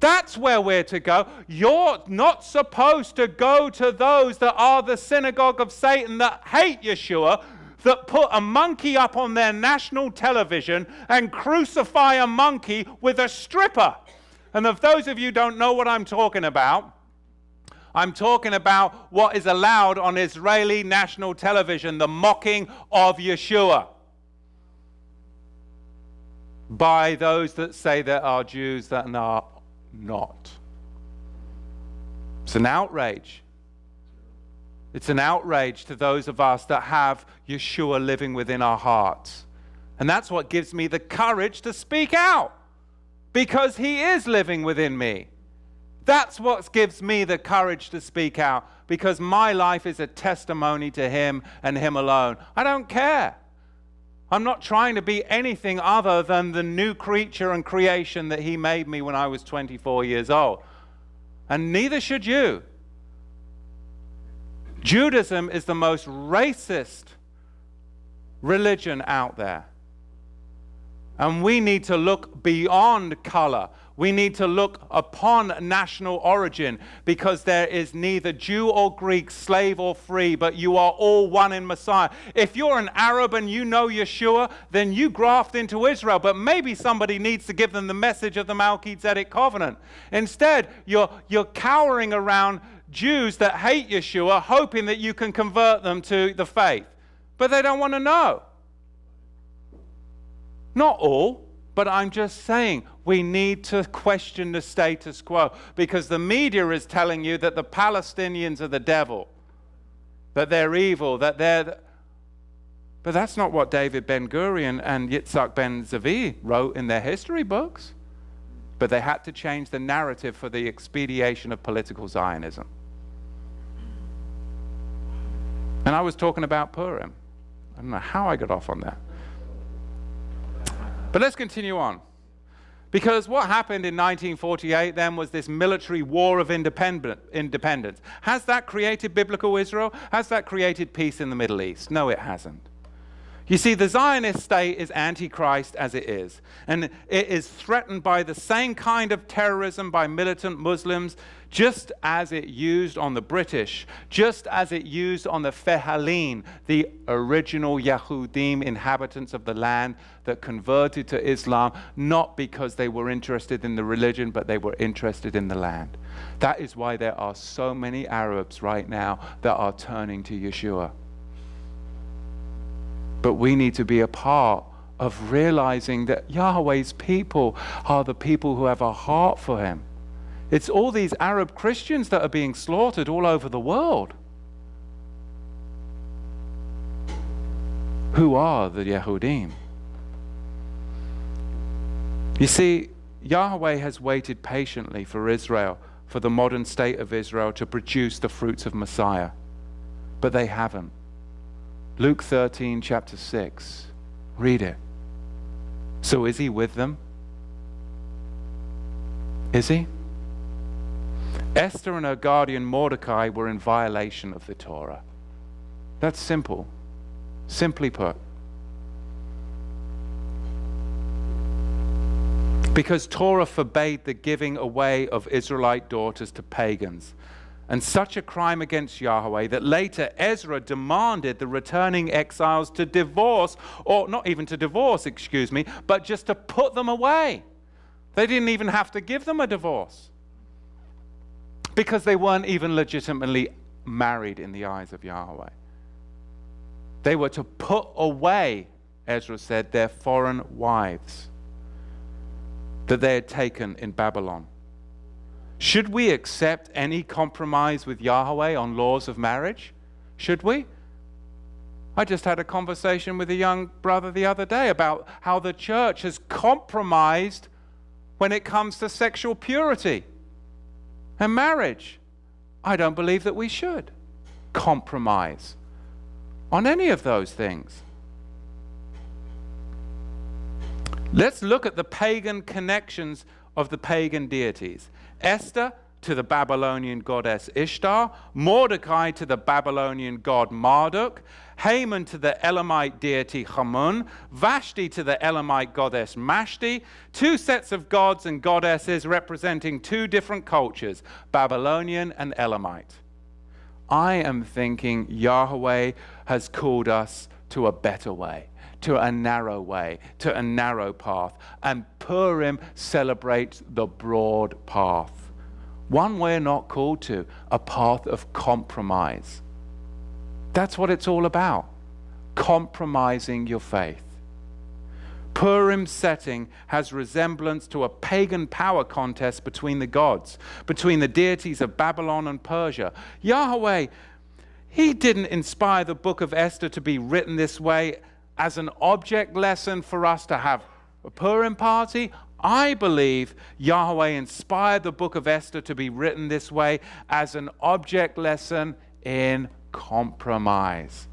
That's where we're to go. You're not supposed to go to those that are the synagogue of Satan, that hate Yeshua, that put a monkey up on their national television and crucify a monkey with a stripper. And if those of you who don't know what I'm talking about what is allowed on Israeli national television, the mocking of Yeshua by those that say there are Jews that are not. It's an outrage. It's an outrage to those of us that have Yeshua living within our hearts. And that's what gives me the courage to speak out, because he is living within me. That's what gives me the courage to speak out, because my life is a testimony to him and him alone. I don't care. I'm not trying to be anything other than the new creature and creation that he made me when I was 24 years old. And neither should you. Judaism is the most racist religion out there. And we need to look beyond color. We need to look upon national origin, because there is neither Jew or Greek, slave or free, but you are all one in Messiah. If you're an Arab and you know Yeshua, then you graft into Israel, but maybe somebody needs to give them the message of the Melchizedek covenant. Instead, you're cowering around Jews that hate Yeshua, hoping that you can convert them to the faith. But they don't want to know. Not all, but I'm just saying we need to question the status quo, because the media is telling you that the Palestinians are the devil, that they're evil, that they're... But that's not what David Ben-Gurion and Yitzhak Ben-Zvi wrote in their history books. But they had to change the narrative for the expediation of political Zionism. And I was talking about Purim. I don't know how I got off on that. But let's continue on. Because what happened in 1948 then was this military war of independence. Has that created biblical Israel? Has that created peace in the Middle East? No, it hasn't. You see, the Zionist state is antichrist as it is. And it is threatened by the same kind of terrorism by militant Muslims, just as it used on the British, just as it used on the Fehalim, the original Yahudim, inhabitants of the land that converted to Islam, not because they were interested in the religion, but they were interested in the land. That is why there are so many Arabs right now that are turning to Yeshua. But we need to be a part of realizing that Yahweh's people are the people who have a heart for him. It's all these Arab Christians that are being slaughtered all over the world. Who are the Yehudim? You see, Yahweh has waited patiently for Israel, for the modern state of Israel to produce the fruits of Messiah. But they haven't. Luke 13, chapter 6. Read it. So is he with them? Is he? Esther and her guardian Mordecai were in violation of the Torah. That's simple. Simply put. Because Torah forbade the giving away of Israelite daughters to pagans, and such a crime against Yahweh that later Ezra demanded the returning exiles to divorce, or not even to divorce, but just to put them away. They didn't even have to give them a divorce, because they weren't even legitimately married in the eyes of Yahweh. They were to put away, Ezra said, their foreign wives that they had taken in Babylon. Should we accept any compromise with Yahweh on laws of marriage? Should we? I just had a conversation with a young brother the other day about how the church has compromised when it comes to sexual purity and marriage. I don't believe that we should compromise on any of those things. Let's look at the pagan connections of the pagan deities. Esther to the Babylonian goddess Ishtar, Mordecai to the Babylonian god Marduk, Haman to the Elamite deity Hamun, Vashti to the Elamite goddess Mashti, two sets of gods and goddesses representing two different cultures, Babylonian and Elamite. I am thinking Yahweh has called us to a better way, to a narrow path. And Purim celebrates the broad path. One we're not called to, a path of compromise. That's what it's all about, compromising your faith. Purim's setting has resemblance to a pagan power contest between the gods, between the deities of Babylon and Persia. Yahweh, he didn't inspire the book of Esther to be written this way as an object lesson for us to have a Purim party. I believe Yahweh inspired the book of Esther to be written this way as an object lesson in compromise.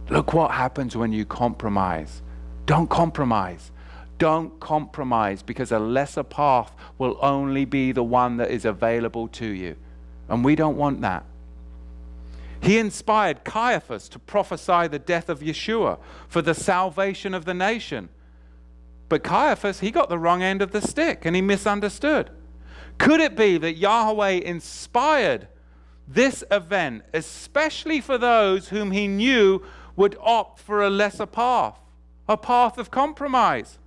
Look what happens when you compromise. Don't compromise. Don't compromise, because a lesser path will only be the one that is available to you. And we don't want that. He inspired Caiaphas to prophesy the death of Yeshua for the salvation of the nation. But Caiaphas, he got the wrong end of the stick and he misunderstood. Could it be that Yahweh inspired this event, especially for those whom he knew would opt for a lesser path, a path of compromise?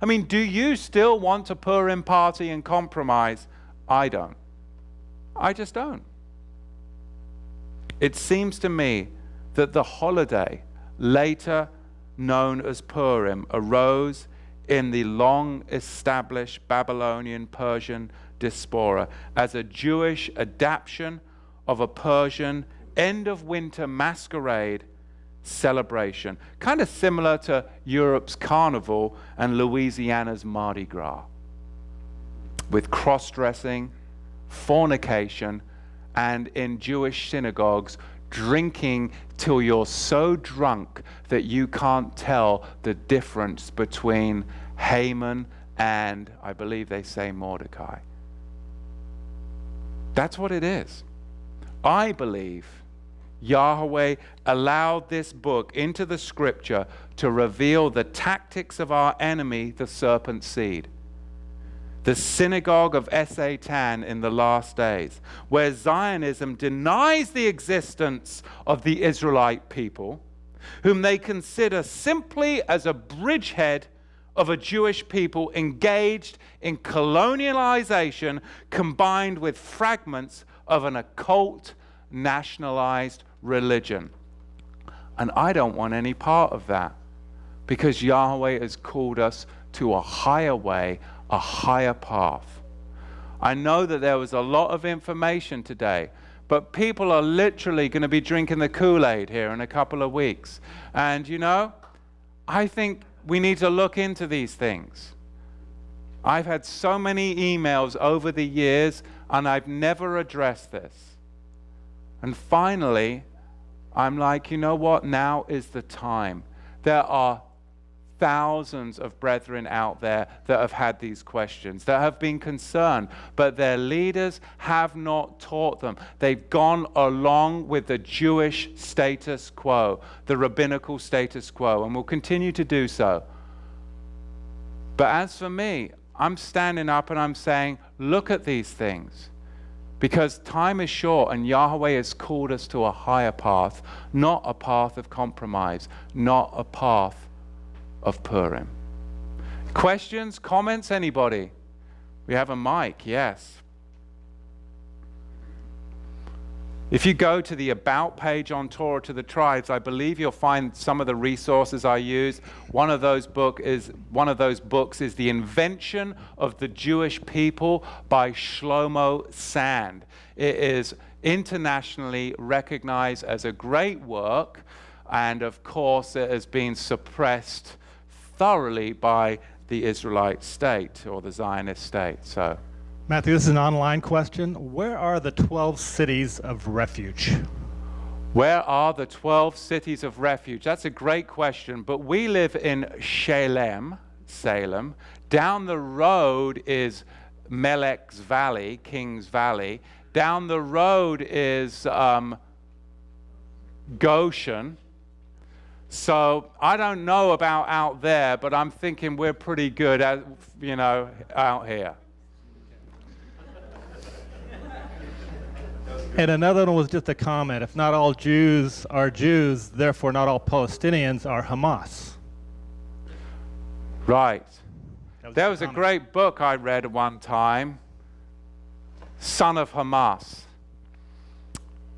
I mean, do you still want a Purim party and compromise? I don't. I just don't. It seems to me that the holiday, later known as Purim, arose in the long-established Babylonian Persian diaspora as a Jewish adaptation of a Persian end-of-winter masquerade celebration, kind of similar to Europe's Carnival and Louisiana's Mardi Gras, with cross-dressing, fornication, and in Jewish synagogues, drinking till you're so drunk that you can't tell the difference between Haman and, I believe they say, Mordecai. That's what it is. I believe Yahweh allowed this book into the scripture to reveal the tactics of our enemy, the serpent seed. The synagogue of Satan in the last days, where Zionism denies the existence of the Israelite people, whom they consider simply as a bridgehead of a Jewish people engaged in colonialization combined with fragments of an occult, nationalized religion. And I don't want any part of that. because Yahweh has called us to a higher way, a higher path. I know that there was a lot of information today, but people are literally going to be drinking the Kool-Aid here in a couple of weeks. And you know, I think we need to look into these things. I've had so many emails over the years, and I've never addressed this. And finally, I'm like, you know what? Now is the time. There are thousands of brethren out there that have had these questions, that have been concerned, but their leaders have not taught them. They've gone along with the Jewish status quo, the rabbinical status quo, and will continue to do so. But as for me, I'm standing up and I'm saying, look at these things. Because time is short and Yahweh has called us to a higher path, not a path of compromise, not a path of Purim. Questions, comments, anybody? We have a mic, yes. If you go to the About page on Torah to the Tribes, I believe you'll find some of the resources I use. One of those books is The Invention of the Jewish People by Shlomo Sand. It is internationally recognized as a great work, and of course it has been suppressed thoroughly by the Israelite state or the Zionist state. So, Matthew, this is an online question. Where are the 12 cities of refuge? Where are the 12 cities of refuge? That's a great question, but we live in Salem. Down the road is Melech's Valley, King's Valley. Down the road is Goshen. So I don't know about out there, but I'm thinking we're pretty good at, out here. And another one was just a comment. If not all Jews are Jews, therefore not all Palestinians are Hamas. Right. There was a great book I read at one time, Son of Hamas.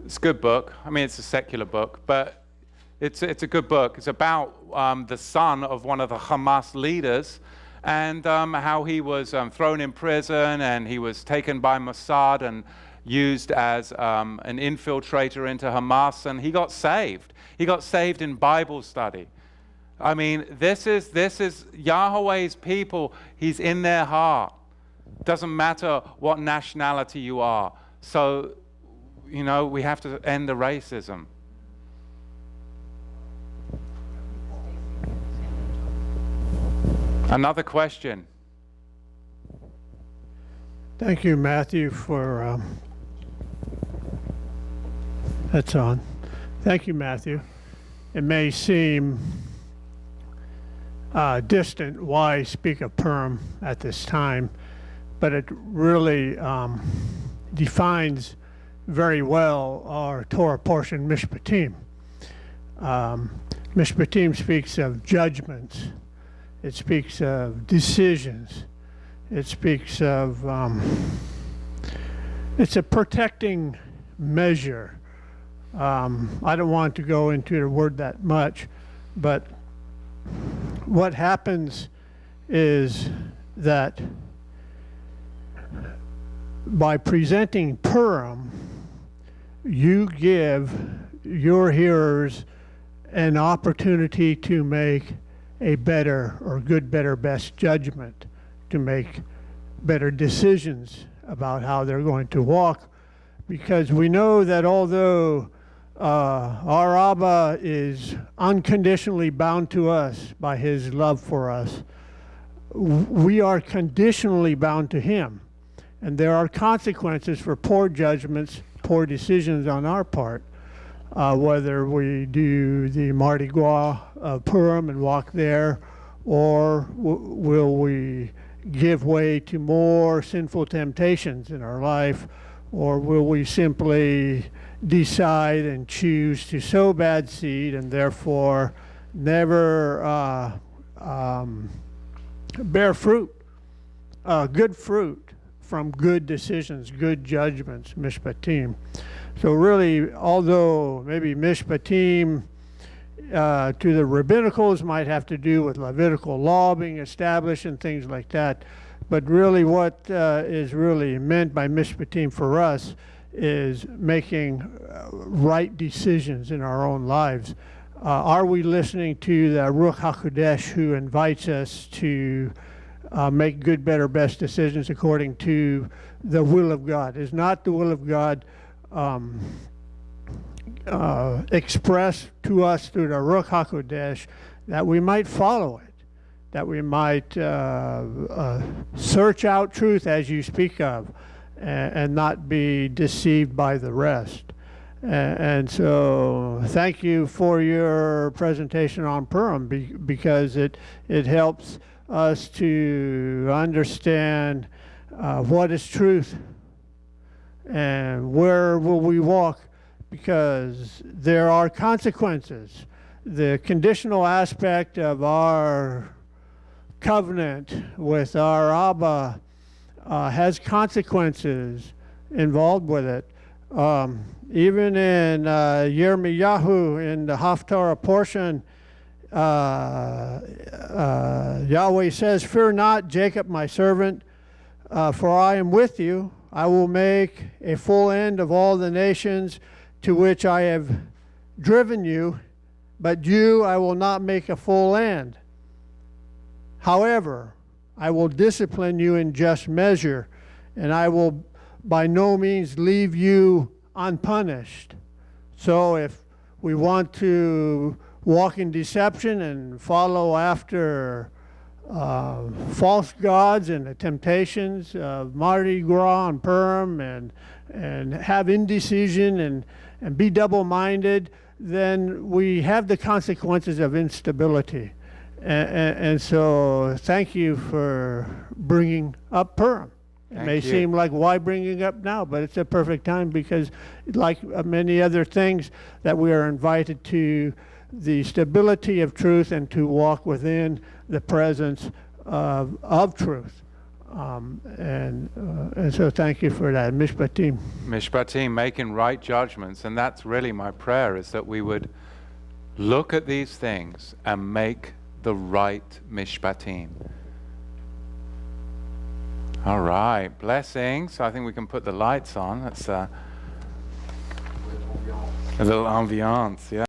It's a good book. I mean, it's a secular book, but it's a good book. It's about the son of one of the Hamas leaders and how he was thrown in prison and he was taken by Mossad and used as an infiltrator into Hamas, and he got saved. He got saved in Bible study. I mean, this is Yahweh's people. He's in their heart. Doesn't matter what nationality you are. So, we have to end the racism. Another question. Thank you, Matthew, for that's on. Thank you, Matthew. It may seem distant why speak of Purim at this time, but it really defines very well our Torah portion, Mishpatim. Mishpatim speaks of judgments. It speaks of decisions. It speaks of, it's a protecting measure. I don't want to go into the word that much, but what happens is that by presenting Purim, you give your hearers an opportunity to make a better or good, better, best judgment, to make better decisions about how they're going to walk, because we know that although our Abba is unconditionally bound to us by his love for us, we are conditionally bound to him. And there are consequences for poor judgments, poor decisions on our part, whether we do the Mardi Gras of Purim and walk there, or will we give way to more sinful temptations in our life, or will we simply decide and choose to sow bad seed and therefore never bear fruit, good fruit from good decisions, good judgments, mishpatim. So really, although maybe mishpatim to the rabbinicals might have to do with Levitical law being established and things like that. But really what is really meant by mishpatim for us is making right decisions in our own lives. Are we listening to the Ruach HaKodesh who invites us to make good, better, best decisions according to the will of God? Is not the will of God expressed to us through the Ruach HaKodesh that we might follow it, that we might search out truth as you speak of, and not be deceived by the rest. And so thank you for your presentation on Purim, because it helps us to understand what is truth and where will we walk, because there are consequences. The conditional aspect of our covenant with our Abba has consequences involved with it. Even in Yirmiyahu, in the Haftarah portion, Yahweh says, "Fear not, Jacob my servant, for I am with you. I will make a full end of all the nations to which I have driven you, but you I will not make a full end. However, I will discipline you in just measure, and I will by no means leave you unpunished." So if we want to walk in deception and follow after false gods and the temptations of Mardi Gras and Purim, and have indecision and be double-minded, then we have the consequences of instability. And so thank you for bringing up Purim. It may seem like, why bringing it up now? But it's a perfect time, because like many other things, that we are invited to the stability of truth and to walk within the presence of truth. And so thank you for that. Mishpatim. Mishpatim, making right judgments. And that's really my prayer, is that we would look at these things and make the right mishpatim. All right, blessings. I think we can put the lights on. That's a little ambiance, yeah.